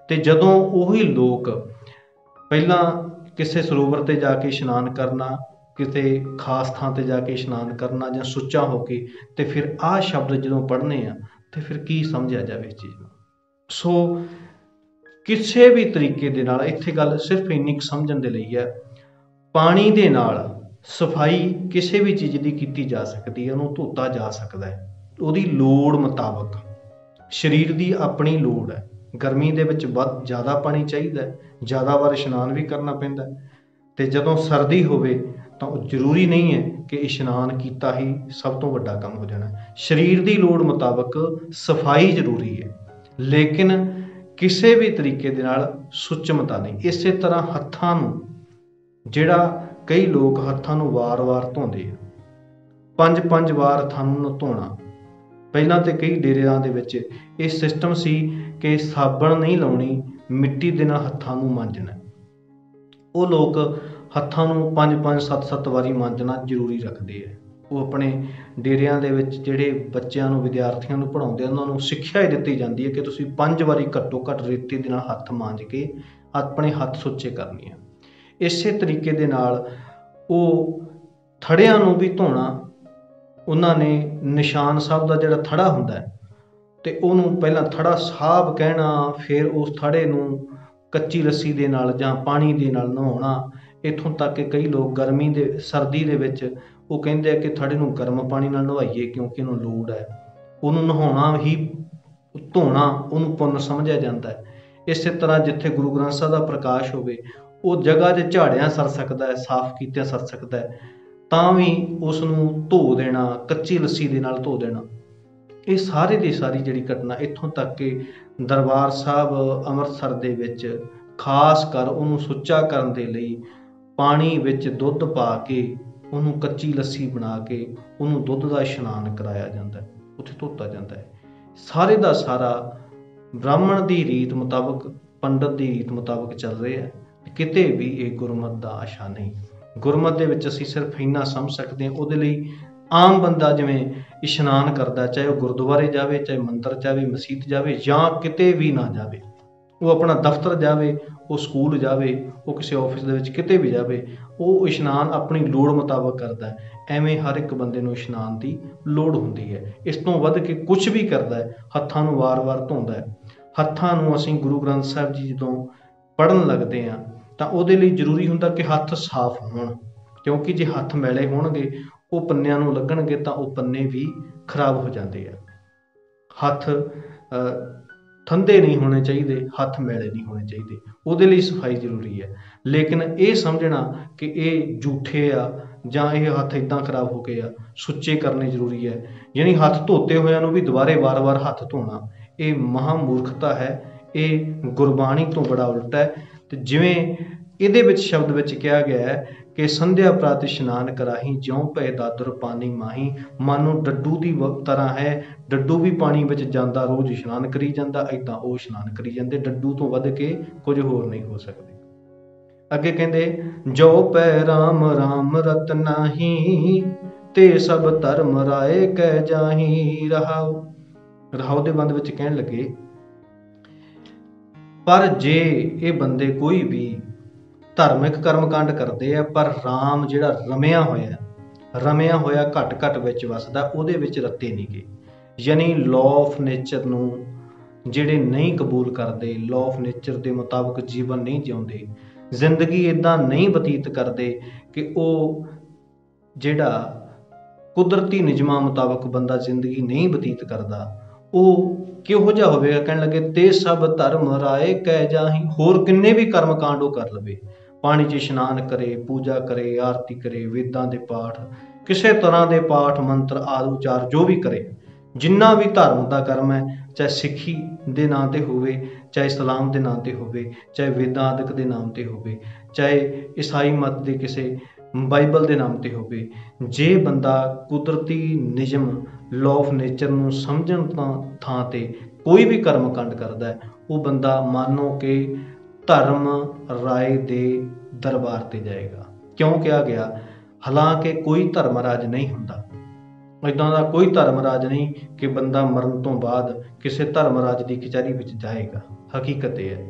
ਤੇ ਜਦੋਂ ਉਹੀ ਲੋਕ ਪਹਿਲਾਂ ਕਿਸੇ ਸਰੋਵਰ ਤੇ ਜਾ ਕੇ ਇਸ਼ਨਾਨ ਕਰਨਾ, ਕਿਤੇ ਖਾਸ ਥਾਂ ਤੇ ਜਾ ਕੇ ਇਸ਼ਨਾਨ ਕਰਨਾ ਜਾਂ ਸੁੱਚਾ ਹੋ ਕੇ, ਤੇ ਫਿਰ ਆਹ ਸ਼ਬਦ ਜਦੋਂ ਪੜ੍ਹਨੇ ਆ ਤੇ ਫਿਰ ਕੀ ਸਮਝਿਆ ਜਾਵੇ ਇਸ ਚੀਜ਼ ਨੂੰ। ਸੋ ਕਿਸੇ ਵੀ ਤਰੀਕੇ ਦੇ ਨਾਲ ਇੱਥੇ ਗੱਲ ਸਿਰਫ ਇੰਨੀ ਕੁ ਸਮਝਣ ਦੇ ਲਈ ਹੈ, ਪਾਣੀ ਦੇ ਨਾਲ ਸਫਾਈ ਕਿਸੇ ਵੀ ਚੀਜ਼ ਦੀ ਕੀਤੀ ਜਾ ਸਕਦੀ ਹੈ, ਉਹਨੂੰ ਧੋਤਾ ਜਾ ਸਕਦਾ ਹੈ ਉਹਦੀ ਲੋੜ ਮੁਤਾਬਕ। ਸਰੀਰ ਦੀ ਆਪਣੀ ਲੋੜ ਹੈ। ਗਰਮੀ ਦੇ ਵਿੱਚ ਜ਼ਿਆਦਾ ਪਾਣੀ ਚਾਹੀਦਾ ਹੈ, ਜ਼ਿਆਦਾ ਵਾਰ ਇਸ਼ਨਾਨ ਵੀ ਕਰਨਾ ਪੈਂਦਾ। ਤੇ ਜਦੋਂ ਸਰਦੀ ਹੋਵੇ ਤਾਂ ਉਹ ਜ਼ਰੂਰੀ ਨਹੀਂ ਹੈ ਕਿ ਇਸ਼ਨਾਨ ਕੀਤਾ ਹੀ ਸਭ ਤੋਂ ਵੱਡਾ ਕੰਮ ਹੋ ਜਾਣਾ। ਸਰੀਰ ਦੀ ਲੋੜ ਮੁਤਾਬਕ ਸਫਾਈ ਜ਼ਰੂਰੀ ਹੈ, ਲੇਕਿਨ ਕਿਸੇ ਵੀ ਤਰੀਕੇ ਦੇ ਨਾਲ ਸੁੱਚਮਤਾ ਨਹੀਂ। ਇਸੇ ਤਰ੍ਹਾਂ ਹੱਥਾਂ ਨੂੰ, ਜਿਹੜਾ ਕਈ ਲੋਕ ਹੱਥਾਂ ਨੂੰ ਵਾਰ-ਵਾਰ ਧੋਂਦੇ ਆ, 5-5 ਵਾਰ ਹੱਥਾਂ ਨੂੰ ਧੋਣਾ। ਪਹਿਲਾਂ ਤੇ ਕਈ ਡੇਰਿਆਂ ਦੇ ਵਿੱਚ ਇਹ ਸਿਸਟਮ ਸੀ ਕਿ ਸਾਬਣ ਨਹੀਂ ਲਾਉਣੀ, ਮਿੱਟੀ ਦੇ ਨਾਲ ਹੱਥਾਂ ਨੂੰ ਮਾਂਜਣਾ। ਉਹ ਲੋਕ ਹੱਥਾਂ ਨੂੰ 5-5 7-7 ਵਾਰੀ ਮਾਂਜਣਾ ਜ਼ਰੂਰੀ ਰੱਖਦੇ ਆ। ਉਹ ਆਪਣੇ ਡੇਰਿਆਂ ਦੇ ਵਿੱਚ ਜਿਹੜੇ ਬੱਚਿਆਂ ਨੂੰ, ਵਿਦਿਆਰਥੀਆਂ ਨੂੰ ਪੜ੍ਹਾਉਂਦੇ, ਉਹਨਾਂ ਨੂੰ ਸਿੱਖਿਆ ਹੀ ਦਿੱਤੀ ਜਾਂਦੀ ਹੈ ਕਿ ਤੁਸੀਂ 5 ਵਾਰੀ ਘੱਟੋ ਘੱਟ ਰੇਤੇ ਦੇ ਨਾਲ ਹੱਥ ਮਾਂਜ ਕੇ ਆਪਣੇ ਹੱਥ ਸੁੱਚੇ ਕਰਨੇ ਆ। ਇਸੇ ਤਰੀਕੇ ਦੇ ਨਾਲ ਉਹ ਥੜਿਆਂ ਨੂੰ ਵੀ ਧੋਣਾ। ਉਹਨਾਂ ਨੇ ਨਿਸ਼ਾਨ ਸਾਹਿਬ ਦਾ ਜਿਹੜਾ ਥੜਾ ਹੁੰਦਾ ਹੈ, ਤੇ ਉਹਨੂੰ ਪਹਿਲਾਂ ਥੜਾ ਸਾਹਿਬ ਕਹਿਣਾ, ਫਿਰ ਉਸ ਥੜੇ ਨੂੰ ਕੱਚੀ ਲੱਸੀ ਦੇ ਨਾਲ ਜਾਂ ਪਾਣੀ ਦੇ ਨਾਲ ਨਹਾਉਣਾ। ਇੱਥੋਂ ਤੱਕ ਕਿ ਕਈ ਲੋਕ ਸਰਦੀ ਦੇ ਵਿੱਚ ਉਹ ਕਹਿੰਦੇ ਆ ਕਿ ਥੜੇ ਨੂੰ ਗਰਮ ਪਾਣੀ ਨਾਲ ਨਹਾਈਏ, ਕਿਉਂਕਿ ਇਹਨੂੰ ਲੋੜ ਹੈ। ਉਹਨੂੰ ਨਹਾਉਣਾ ਹੀ, ਧੋਣਾ ਉਹਨੂੰ ਪੁੰਨ ਸਮਝਿਆ ਜਾਂਦਾ ਹੈ। ਇਸੇ ਤਰ੍ਹਾਂ ਜਿੱਥੇ ਗੁਰੂ ਗ੍ਰੰਥ ਸਾਹਿਬ ਦਾ ਪ੍ਰਕਾਸ਼ ਹੋਵੇ, ਉਹ ਜਗ੍ਹਾ 'ਚ ਝਾੜਿਆਂ ਸਰ ਸਕਦਾ ਹੈ, ਸਾਫ਼ ਕੀਤਿਆਂ ਸਰ ਸਕਦਾ ਹੈ, ਤਾਂ ਵੀ ਉਸ ਨੂੰ ਧੋ ਦੇਣਾ, ਕੱਚੀ ਲੱਸੀ ਦੇ ਨਾਲ ਧੋ ਦੇਣਾ। ਇਹ ਸਾਰੇ ਦੀ ਸਾਰੀ ਜਿਹੜੀ ਘਟਨਾ, ਇੱਥੋਂ ਤੱਕ ਕਿ ਦਰਬਾਰ ਸਾਹਿਬ ਅੰਮ੍ਰਿਤਸਰ ਦੇ ਵਿੱਚ ਖਾਸ ਕਰ ਉਹਨੂੰ ਸੁੱਚਾ ਕਰਨ ਦੇ ਲਈ ਪਾਣੀ ਵਿੱਚ ਦੁੱਧ ਪਾ ਕੇ, ਉਹਨੂੰ ਕੱਚੀ ਲੱਸੀ ਬਣਾ ਕੇ, ਉਹਨੂੰ ਦੁੱਧ ਦਾ ਇਸ਼ਨਾਨ ਕਰਾਇਆ ਜਾਂਦਾ, ਉੱਥੇ ਧੋਤਾ ਜਾਂਦਾ ਹੈ। ਸਾਰੇ ਦਾ ਸਾਰਾ ਬ੍ਰਾਹਮਣ ਦੀ ਰੀਤ ਮੁਤਾਬਕ, ਪੰਡਤ ਦੀ ਰੀਤ ਮੁਤਾਬਕ ਚੱਲ ਰਿਹਾ ਹੈ। ਕਿਤੇ ਵੀ ਇਹ ਗੁਰਮਤਿ ਦਾ ਆਸ਼ਾ ਨਹੀਂ। ਗੁਰਮਤਿ ਦੇ ਵਿੱਚ ਅਸੀਂ ਸਿਰਫ ਇੰਨਾ ਸਮਝ ਸਕਦੇ ਹਾਂ, ਉਹਦੇ ਲਈ ਆਮ ਬੰਦਾ ਜਿਵੇਂ ਇਸ਼ਨਾਨ ਕਰਦਾ, ਚਾਹੇ ਉਹ ਗੁਰਦੁਆਰੇ ਜਾਵੇ, ਚਾਹੇ ਮੰਦਰ ਜਾਵੇ, ਮਸੀਤ ਜਾਵੇ, ਜਾਂ ਕਿਤੇ ਵੀ ਨਾ ਜਾਵੇ, ਉਹ ਆਪਣਾ ਦਫ਼ਤਰ ਜਾਵੇ, ਉਹ ਸਕੂਲ ਜਾਵੇ, ਉਹ ਕਿਸੇ ਆਫਿਸ ਦੇ ਵਿੱਚ ਕਿਤੇ ਵੀ ਜਾਵੇ, ਉਹ ਇਸ਼ਨਾਨ ਆਪਣੀ ਲੋੜ ਮੁਤਾਬਕ ਕਰਦਾ। ਐਵੇਂ ਹਰ ਇੱਕ ਬੰਦੇ ਨੂੰ ਇਸ਼ਨਾਨ ਦੀ ਲੋੜ ਹੁੰਦੀ ਹੈ। ਇਸ ਤੋਂ ਵੱਧ ਕੇ ਕੁਛ ਵੀ ਕਰਦਾ ਹੈ, ਹੱਥਾਂ ਨੂੰ ਵਾਰ-ਵਾਰ ਧੋਂਦਾ ਹੈ। ਹੱਥਾਂ ਨੂੰ ਅਸੀਂ ਗੁਰੂ ਗ੍ਰੰਥ ਸਾਹਿਬ ਜੀ ਜਦੋਂ ਪੜ੍ਹਨ ਲੱਗਦੇ ਹਾਂ ਤਾਂ ਉਹਦੇ ਲਈ ਜ਼ਰੂਰੀ ਹੁੰਦਾ ਕਿ ਹੱਥ ਸਾਫ਼ ਹੋਣ, ਕਿਉਂਕਿ ਜੇ ਹੱਥ ਮੈਲੇ ਹੋਣਗੇ, ਉਹ ਪੰਨਿਆਂ ਨੂੰ ਲੱਗਣਗੇ ਤਾਂ ਉਹ ਪੰਨੇ ਵੀ ਖਰਾਬ ਹੋ ਜਾਂਦੇ ਆ। ਹੱਥ ਠੰਡੇ ਨਹੀਂ ਹੋਣੇ ਚਾਹੀਦੇ, ਹੱਥ ਮੈਲੇ ਨਹੀਂ ਹੋਣੇ ਚਾਹੀਦੇ, ਉਹਦੇ ਲਈ ਸਫਾਈ ਜ਼ਰੂਰੀ ਹੈ। ਲੇਕਿਨ ਇਹ ਸਮਝਣਾ ਕਿ ਇਹ ਝੂਠੇ ਆ ਜਾਂ ਇਹ ਹੱਥ ਇੱਦਾਂ ਖਰਾਬ ਹੋ ਗਏ ਆ, ਸੁੱਚੇ ਕਰਨੇ ਜ਼ਰੂਰੀ ਹੈ, ਯਾਨੀ ਹੱਥ ਧੋਤੇ ਹੋਇਆਂ ਨੂੰ ਵੀ ਦੁਬਾਰੇ ਵਾਰ-ਵਾਰ ਹੱਥ ਧੋਣਾ, ਇਹ ਮਹਾਂ ਮੂਰਖਤਾ ਹੈ। ਇਹ ਗੁਰਬਾਣੀ ਤੋਂ ਬੜਾ ਉਲਟਾ ਹੈ। ਤੇ ਜਿਵੇਂ ਇਹਦੇ ਵਿੱਚ ਸ਼ਬਦ ਵਿੱਚ ਕਿਹਾ ਗਿਆ ਹੈ ਕਿ ਸੰਧਿਆ ਪ੍ਰਾਤ ਇਸ਼ਨਾਨ ਕਰਾਹੀਂ, ਜਿਉਂ ਭਏ ਦਾਦਰ ਪਾਣੀ ਮਾਹੀ। ਮਾਨੋ ਡੱਡੂ ਦੀ ਤਰ੍ਹਾਂ ਹੈ, ਡੱਡੂ ਵੀ ਪਾਣੀ ਵਿੱਚ ਜਾਂਦਾ, ਰੋਜ਼ ਇਸ਼ਨਾਨ ਕਰੀ ਜਾਂਦਾ, ਏਦਾਂ ਉਹ ਇਸ਼ਨਾਨ ਕਰੀ ਜਾਂਦੇ। ਡੱਡੂ ਤੋਂ ਵੱਧ ਕੇ ਕੁਝ ਹੋਰ ਨਹੀਂ ਹੋ ਸਕਦੇ। ਅੱਗੇ ਕਹਿੰਦੇ, ਜੋ ਪੈ ਰਾਮ ਰਾਮ ਰਤ ਨਾਹੀ, ਤੇ ਸਭ ਧਰਮ ਰਾਏ ਕਹਿ ਜਾਹੀ। ਰਹਾਉ ਦੇ ਬੰਦ ਵਿੱਚ ਕਹਿਣ ਲੱਗੇ, ਪਰ ਜੇ ਇਹ ਬੰਦੇ ਕੋਈ ਵੀ ਧਾਰਮਿਕ ਕਰਮਕਾਂਡ ਕਰਦੇ ਆ, ਪਰ ਰਾਮ ਜਿਹੜਾ ਰਮਿਆ ਹੋਇਆ ਘਟ ਵਿੱਚ ਵਸਦਾ, ਉਹਦੇ ਵਿੱਚ ਰੱਤੇ ਨਹੀਂ ਗਏ, ਯਾਨੀ ਲਾਅ ਆਫ ਨੇਚਰ ਨੂੰ ਜਿਹੜੇ ਨਹੀਂ ਕਬੂਲ ਕਰਦੇ, ਲਾਅ ਆਫ ਨੇਚਰ ਦੇ ਮੁਤਾਬਕ ਜੀਵਨ ਨਹੀਂ ਜਿਉਂਦੇ, ਜ਼ਿੰਦਗੀ ਇਦਾਂ ਨਹੀਂ ਬਤੀਤ ਕਰਦੇ ਕਿ ਉਹ ਜਿਹੜਾ ਕੁਦਰਤੀ ਨਿਯਮਾਂ ਮੁਤਾਬਕ ਬੰਦਾ ਜ਼ਿੰਦਗੀ ਨਹੀਂ ਬਤੀਤ ਕਰਦਾ, ਉਹ ਕਿਹੋ ਜਿਹਾ ਹੋਵੇਗਾ। ਕਹਿਣ ਲੱਗੇ ਤੇ ਸਭ ਧਰਮ ਰਾਏ ਕਹਿ ਜਾਹੀਂ। ਹੋਰ ਕਿੰਨੇ ਵੀ ਕਰਮ ਕਾਂਡ ਉਹ ਕਰ ਲਵੇ, ਪਾਣੀ 'ਚ ਇਸ਼ਨਾਨ ਕਰੇ, ਪੂਜਾ ਕਰੇ, ਆਰਤੀ ਕਰੇ, ਵੇਦਾਂ ਦੇ ਪਾਠ, ਕਿਸੇ ਤਰ੍ਹਾਂ ਦੇ ਪਾਠ ਮੰਤਰ ਆਦਿ ਉਚਾਰ ਜੋ ਵੀ ਕਰੇ, ਜਿੰਨਾ ਵੀ ਧਰਮ ਦਾ ਕਰਮ ਹੈ, ਚਾਹੇ ਸਿੱਖੀ ਦੇ ਨਾਂ ਤੇ ਹੋਵੇ, ਚਾਹੇ ਇਸਲਾਮ ਦੇ ਨਾਂ ਤੇ ਹੋਵੇ, ਚਾਹੇ ਵੇਦਾਂ ਆਦਿਕ ਦੇ ਨਾਮ ਤੇ ਹੋਵੇ, ਚਾਹੇ ਈਸਾਈ ਮਤ ਦੇ ਕਿਸੇ ਬਾਈਬਲ ਦੇ ਨਾਮ ਤੇ ਹੋਵੇ, ਜੇ ਬੰਦਾ ਕੁਦਰਤੀ ਨਿਯਮ ਲਾਅ ਆਫ ਨੇਚਰ ਨੂੰ ਸਮਝਣ ਥਾਂ ਤੇ ਕੋਈ ਵੀ ਕਰਮ ਕਾਂਡ ਕਰਦਾ ਹੈ, ਉਹ ਬੰਦਾ ਮਾਨੋ ਕਿ ਧਰਮ ਰਾਏ ਦੇ ਦਰਬਾਰ ਤੇ ਜਾਏਗਾ। ਕਿਉਂ ਕਿਹਾ ਗਿਆ? ਹਾਲਾਂਕਿ ਕੋਈ ਧਰਮ ਰਾਜ ਨਹੀਂ ਹੁੰਦਾ, ਇੱਦਾਂ ਦਾ ਕੋਈ ਧਰਮ ਰਾਜ ਨਹੀਂ ਕਿ ਬੰਦਾ ਮਰਨ ਤੋਂ ਬਾਅਦ ਕਿਸੇ ਧਰਮ ਰਾਜ ਦੀ ਕਚਹਿਰੀ ਵਿੱਚ ਜਾਏਗਾ। ਹਕੀਕਤ ਇਹ ਹੈ।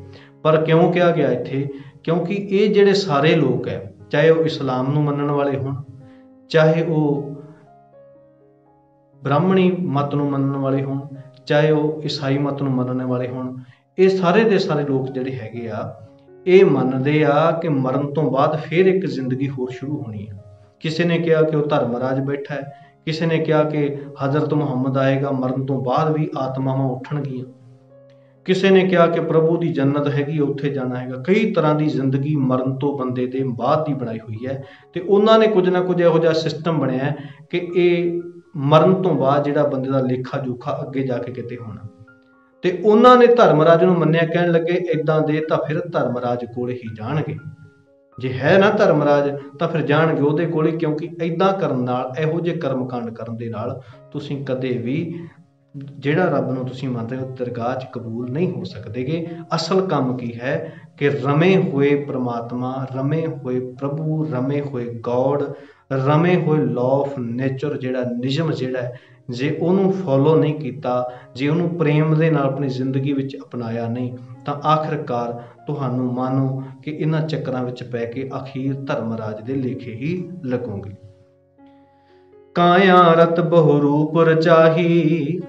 ਪਰ ਕਿਉਂ ਕਿਹਾ ਗਿਆ ਇੱਥੇ? ਕਿਉਂਕਿ ਇਹ ਜਿਹੜੇ ਸਾਰੇ ਲੋਕ ਹੈ, ਚਾਹੇ ਉਹ ਇਸਲਾਮ ਨੂੰ ਮੰਨਣ ਵਾਲੇ ਹੋਣ, ਚਾਹੇ ਉਹ ਬ੍ਰਾਹਮਣੀ ਮਤ ਨੂੰ ਮੰਨਣ ਵਾਲੇ ਹੋਣ, ਚਾਹੇ ਉਹ ਈਸਾਈ ਮਤ ਨੂੰ ਮੰਨਣ ਵਾਲੇ ਹੋਣ, ਇਹ ਸਾਰੇ ਦੇ ਸਾਰੇ ਲੋਕ ਜਿਹੜੇ ਹੈਗੇ ਆ, ਇਹ ਮੰਨਦੇ ਆ ਕਿ ਮਰਨ ਤੋਂ ਬਾਅਦ ਫਿਰ ਇੱਕ ਜ਼ਿੰਦਗੀ ਹੋਰ ਸ਼ੁਰੂ ਹੋਣੀ ਹੈ। ਕਿਸੇ ਨੇ ਕਿਹਾ ਕਿ ਉਹ ਧਰਮ ਰਾਜ ਬੈਠਾ ਹੈ, ਕਿਸੇ ਨੇ ਕਿਹਾ ਕਿ ਹਜ਼ਰਤ ਮੁਹੰਮਦ ਆਏਗਾ, ਮਰਨ ਤੋਂ ਬਾਅਦ ਵੀ ਆਤਮਾਵਾਂ ਉੱਠਣਗੀਆਂ, ਕਿਸੇ ਨੇ ਕਿਹਾ ਕਿ ਪ੍ਰਭੂ ਦੀ ਜੰਨਤ ਹੈਗੀ, ਉੱਥੇ ਜਾਣਾ ਹੈਗਾ। ਕਈ ਤਰ੍ਹਾਂ ਦੀ ਜ਼ਿੰਦਗੀ ਮਰਨ ਤੋਂ ਬੰਦੇ ਦੇ ਬਾਅਦ ਦੀ ਬਣਾਈ ਹੋਈ ਹੈ, ਤੇ ਉਹਨਾਂ ਨੇ ਕੁਝ ਨਾ ਕੁਝ ਇਹੋ ਜਿਹਾ ਸਿਸਟਮ ਬਣਿਆ ਕਿ ਇਹ ਮਰਨ ਤੋਂ ਬਾਅਦ ਜਿਹੜਾ ਬੰਦੇ ਦਾ ਲੇਖਾ ਜੋਖਾ ਅੱਗੇ ਜਾ ਕੇ ਕਿਤੇ ਹੋਣਾ, ਤੇ ਉਹਨਾਂ ਨੇ ਧਰਮ ਰਾਜ ਨੂੰ ਮੰਨਿਆ। ਕਹਿਣ ਲੱਗੇ ਇਦਾਂ ਦੇ ਤਾਂ ਫਿਰ ਧਰਮ ਰਾਜ ਕੋਲ ਹੀ ਜਾਣਗੇ, ਜੇ ਹੈ ਨਾ ਧਰਮ ਰਾਜ ਤਾਂ ਫਿਰ ਜਾਣਗੇ ਉਹਦੇ ਕੋਲ ਹੀ, ਕਿਉਂਕਿ ਇਦਾਂ ਕਰਨ ਨਾਲ, ਇਹੋ ਜਿਹੇ ਕਰਮ ਕਾਂਡ ਕਰਨ ਦੇ ਨਾਲ ਤੁਸੀਂ ਕਦੇ ਵੀ ਜਿਹੜਾ ਰੱਬ ਨੂੰ ਤੁਸੀਂ ਮੰਨਦੇ ਹੋ ਦਰਗਾਹ 'ਚ ਕਬੂਲ ਨਹੀਂ ਹੋ ਸਕਦੇਗੇ। ਅਸਲ ਕੰਮ ਕੀ ਹੈ ਕਿ ਰਮੇ ਹੋਏ ਪ੍ਰਮਾਤਮਾ, ਰਮੇ ਹੋਏ ਪ੍ਰਭੂ, ਰਮੇ ਹੋਏ ਗੋਡ, ਰਮੇ ਹੋਏ ਲਾਅ ਆਫ ਨੇਚਰ, ਜਿਹੜਾ ਨਿਯਮ ਜਿਹੜਾ ਹੈ, ਜੇ ਉਹਨੂੰ ਫੋਲੋ ਨਹੀਂ ਕੀਤਾ, ਜੇ ਉਹਨੂੰ ਪ੍ਰੇਮ ਦੇ ਨਾਲ ਆਪਣੀ ਜ਼ਿੰਦਗੀ ਵਿੱਚ ਅਪਣਾਇਆ ਨਹੀਂ, ਤਾਂ ਆਖਿਰਕਾਰ ਤੁਹਾਨੂੰ ਮਾਨੋ ਕਿ ਇਹਨਾਂ ਚੱਕਰਾਂ ਵਿੱਚ ਪੈ ਕੇ ਅਖੀਰ ਧਰਮ ਰਾਜ ਦੇ ਲੇਖੇ ਹੀ ਲੱਗੋਗੇ। ਕਾਇਆ ਰਤ ਬਹੁ ਰੂਪ ਰਚਾਹੀ,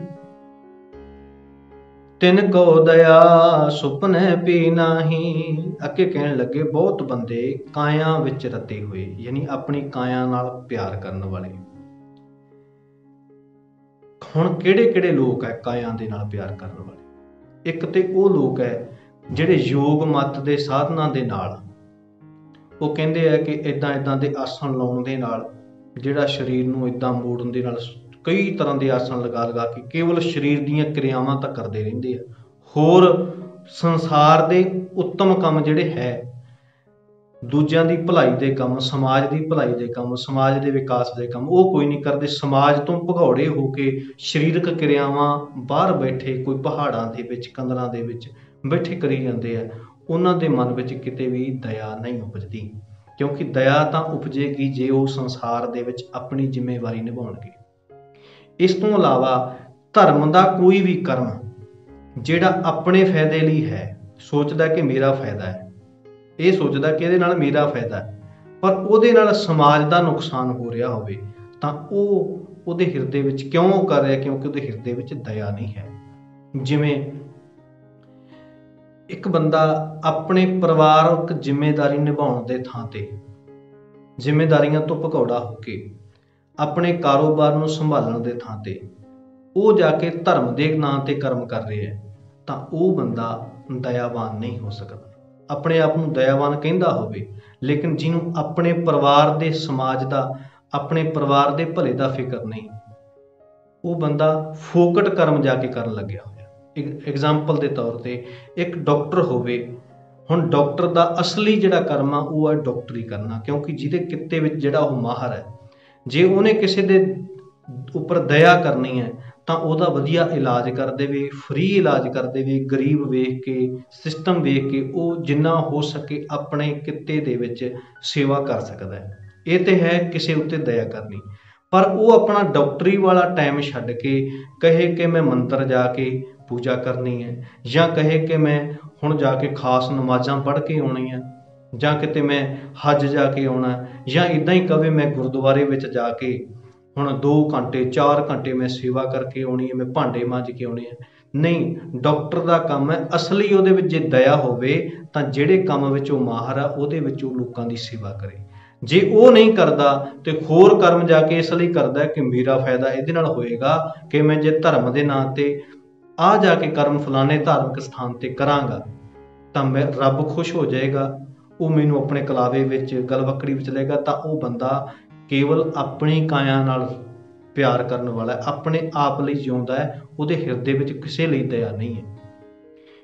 ਤਿਨ ਕੋ ਦਇਆ ਸੁਪਨੇ ਪੀ ਨਾਹੀ। ਅੱਗੇ ਕਹਿਣ ਲੱਗੇ ਬਹੁਤ ਬੰਦੇ ਕਾਇਆ ਵਿੱਚ ਰਤੇ ਹੋਏ, ਯਾਨੀ ਆਪਣੀ ਕਾਇਆ ਨਾਲ ਪਿਆਰ ਕਰਨ ਵਾਲੇ। ਹੁਣ ਕਿਹੜੇ ਕਿਹੜੇ ਲੋਕ ਹੈ ਕਾਇਆ ਦੇ ਨਾਲ ਪਿਆਰ ਕਰਨ ਵਾਲੇ? ਇੱਕ ਤੇ ਉਹ ਲੋਕ ਹੈ ਜਿਹੜੇ ਯੋਗ ਮਤ ਦੇ ਸਾਧਨਾਂ ਦੇ ਨਾਲ, ਉਹ ਕਹਿੰਦੇ ਆ ਕਿ ਇਦਾਂ ਇਦਾਂ ਦੇ ਆਸਣ ਲਾਉਣ ਦੇ ਨਾਲ, ਜਿਹੜਾ ਸਰੀਰ ਨੂੰ ਇਦਾਂ ਮੋੜਨ ਦੇ ਨਾਲ, ਕਈ ਤਰ੍ਹਾਂ ਦੇ ਆਸਣ ਲਗਾ ਲਗਾ ਕੇ ਕੇਵਲ ਸਰੀਰ ਦੀਆਂ ਕਿਰਿਆਵਾਂ ਤਾਂ ਕਰਦੇ ਰਹਿੰਦੇ ਆ, ਹੋਰ ਸੰਸਾਰ ਦੇ ਉੱਤਮ ਕੰਮ ਜਿਹੜੇ ਹੈ, ਦੂਜਿਆਂ ਦੀ ਭਲਾਈ ਦੇ ਕੰਮ, ਸਮਾਜ ਦੀ ਭਲਾਈ ਦੇ ਕੰਮ, ਸਮਾਜ ਦੇ ਵਿਕਾਸ ਦੇ ਕੰਮ, ਉਹ ਕੋਈ ਨਹੀਂ ਕਰਦੇ। ਸਮਾਜ ਤੋਂ ਭਗੌੜੇ ਹੋ ਕੇ ਸਰੀਰਕ ਕਿਰਿਆਵਾਂ ਬਾਹਰ ਬੈਠੇ, ਕੋਈ ਪਹਾੜਾਂ ਦੇ ਵਿੱਚ, ਕੰਦਰਾਂ ਦੇ ਵਿੱਚ ਬੈਠੇ ਕਰੀ ਜਾਂਦੇ ਆ। ਉਹਨਾਂ ਦੇ ਮਨ ਵਿੱਚ ਕਿਤੇ ਵੀ ਦਇਆ ਨਹੀਂ ਉਪਜਦੀ, ਕਿਉਂਕਿ ਦਇਆ ਤਾਂ ਉਪਜੇਗੀ ਜੇ ਉਹ ਸੰਸਾਰ ਦੇ ਵਿੱਚ ਆਪਣੀ ਜ਼ਿੰਮੇਵਾਰੀ ਨਿਭਾਉਣਗੇ। ਇਸ ਤੋਂ ਇਲਾਵਾ ਧਰਮ ਦਾ ਕੋਈ ਵੀ ਕਰਮ ਜਿਹੜਾ ਆਪਣੇ ਫਾਇਦੇ ਲਈ ਹੈ, ਸੋਚਦਾ ਕਿ ਮੇਰਾ ਫਾਇਦਾ ਹੈ, ਇਹ ਸੋਚਦਾ ਕਿ ਇਹਦੇ ਨਾਲ ਮੇਰਾ ਫਾਇਦਾ ਹੈ, ਪਰ ਉਹਦੇ ਨਾਲ ਸਮਾਜ ਦਾ ਨੁਕਸਾਨ ਹੋ ਰਿਹਾ ਹੋਵੇ, ਤਾਂ ਉਹ ਉਹਦੇ ਹਿਰਦੇ ਵਿੱਚ ਕਿਉਂ ਕਰ ਰਿਹਾ? ਕਿਉਂਕਿ ਉਹਦੇ ਹਿਰਦੇ ਵਿੱਚ ਦਇਆ ਨਹੀਂ ਹੈ। ਜਿਵੇਂ ਇੱਕ ਬੰਦਾ ਆਪਣੇ ਪਰਿਵਾਰਕ ਜ਼ਿੰਮੇਦਾਰੀ ਨਿਭਾਉਣ ਦੇ ਥਾਂ ਤੇ, ਜ਼ਿੰਮੇਦਾਰੀਆਂ ਤੋਂ ਭਗੌੜਾ ਹੋ ਕੇ ਆਪਣੇ ਕਾਰੋਬਾਰ ਨੂੰ ਸੰਭਾਲਣ ਦੇ ਥਾਂ ਤੇ ਉਹ ਜਾ ਕੇ ਧਰਮ ਦੇ ਨਾਂ ਤੇ ਕਰਮ ਕਰ ਰਿਹਾ ਹੈ, ਤਾਂ ਉਹ ਬੰਦਾ ਦਇਆਵਾਨ ਨਹੀਂ ਹੋ ਸਕਦਾ। ਆਪਣੇ ਆਪ ਨੂੰ ਦਇਆਵਾਨ ਕਹਿੰਦਾ ਹੋਵੇ, ਲੇਕਿਨ ਜਿਹਨੂੰ ਆਪਣੇ ਪਰਿਵਾਰ ਦੇ, ਸਮਾਜ ਦਾ, ਆਪਣੇ ਪਰਿਵਾਰ ਦੇ ਭਲੇ ਦਾ ਫਿਕਰ ਨਹੀਂ, ਉਹ ਬੰਦਾ ਫੋਕਟ ਕਰਮ ਜਾ ਕੇ ਕਰਨ ਲੱਗਿਆ ਹੋਇਆ। ਐਗਜ਼ਾਮਪਲ ਦੇ ਤੌਰ ਤੇ ਇੱਕ ਡਾਕਟਰ ਹੋਵੇ, ਹੁਣ ਡਾਕਟਰ ਦਾ ਅਸਲੀ ਜਿਹੜਾ ਕਰਮ ਆ ਉਹ ਹੈ ਡਾਕਟਰੀ ਕਰਨਾ, ਕਿਉਂਕਿ ਜਿਹਦੇ ਕਿੱਤੇ ਵਿੱਚ ਜਿਹੜਾ ਉਹ ਮਾਹਰ ਹੈ, ਜੇ ਉਹਨੇ ਕਿਸੇ ਦੇ ਉੱਪਰ ਦਇਆ ਕਰਨੀ ਹੈ ਤਾਂ ਉਹਦਾ ਵਧੀਆ ਇਲਾਜ ਕਰ ਦੇਵੇ, ਫ੍ਰੀ ਇਲਾਜ ਕਰ ਦੇਵੇ, ਗਰੀਬ ਵੇਖ ਕੇ, ਸਿਸਟਮ ਵੇਖ ਕੇ ਉਹ ਜਿੰਨਾ ਹੋ ਸਕੇ ਆਪਣੇ ਕਿੱਤੇ ਦੇ ਵਿੱਚ ਸੇਵਾ ਕਰ ਸਕਦਾ ਹੈ। ਇਹ ਤੇ ਹੈ ਕਿਸੇ ਉੱਤੇ ਦਇਆ ਕਰਨੀ। ਪਰ ਉਹ ਆਪਣਾ ਡਾਕਟਰੀ ਵਾਲਾ ਟਾਈਮ ਛੱਡ ਕੇ ਕਹੇ ਕਿ ਮੈਂ ਮੰਦਰ ਜਾ ਕੇ ਪੂਜਾ ਕਰਨੀ ਹੈ, ਜਾਂ ਕਹੇ ਕਿ ਮੈਂ ਹੁਣ ਜਾ ਕੇ ਖਾਸ ਨਮਾਜ਼ਾਂ ਪੜ੍ਹ ਕੇ ਆਉਣੀਆਂ, ਜਾਂ ਕਿਤੇ ਮੈਂ ਹੱਜ ਜਾ ਕੇ ਆਉਣਾ, ਜਾਂ ਇੱਦਾਂ ਹੀ ਕਵੇ ਮੈਂ ਗੁਰਦੁਆਰੇ ਵਿੱਚ ਜਾ ਕੇ ਹੁਣ 2 ਘੰਟੇ 4 ਘੰਟੇ ਮੈਂ ਸੇਵਾ ਕਰਕੇ ਆਉਣੀ ਹੈ, ਮੈਂ ਭਾਂਡੇ ਮਾਂਜ ਕੇ ਆਉਣੇ ਆ, नहीं, डॉक्टर का काम है असली ਉਹਦੇ ਵਿੱਚ ਜੇ ਦਇਆ ਹੋਵੇ ਤਾਂ ਜਿਹੜੇ ਕੰਮ ਵਿੱਚ ਉਹ ਮਾਹਰ ਆ ਉਹਦੇ ਵਿੱਚ ਉਹ ਲੋਕਾਂ ਦੀ ਸੇਵਾ ਕਰੇ। ਜੇ ਉਹ ਨਹੀਂ ਕਰਦਾ ਤੇ ਹੋਰ ਕਰਮ ਜਾ ਕੇ ਇਸ ਲਈ ਕਰਦਾ ਕਿ ਮੇਰਾ ਫਾਇਦਾ ਇਹਦੇ ਨਾਲ ਹੋਏਗਾ ਕਿ ਮੈਂ ਜੇ ਧਰਮ ਦੇ ਨਾਂ ਤੇ ਆ ਜਾ ਕੇ ਕਰਮ ਫਲਾਣੇ ਧਾਰਮਿਕ ਸਥਾਨ ਤੇ ਕਰਾਂਗਾ ਤਾਂ ਮੈਂ ਰੱਬ ਖੁਸ਼ ਹੋ ਜਾਏਗਾ, ਉਹ ਮੈਨੂੰ ਆਪਣੇ ਕਲਾਵੇ ਵਿੱਚ ਗਲਵੱਕੜੀ ਵਿੱਚ ਲਏਗਾ। ਤਾਂ ਉਹ ਬੰਦਾ ਕੇਵਲ ਆਪਣੀ ਕਾਇਆ ਨਾਲ ਪਿਆਰ ਕਰਨ ਵਾਲਾ, ਆਪਣੇ ਆਪ ਲਈ ਜਿਉਂਦਾ ਹੈ, ਉਹਦੇ ਹਿਰਦੇ ਵਿੱਚ ਕਿਸੇ ਲਈ ਦਇਆ ਨਹੀਂ ਹੈ।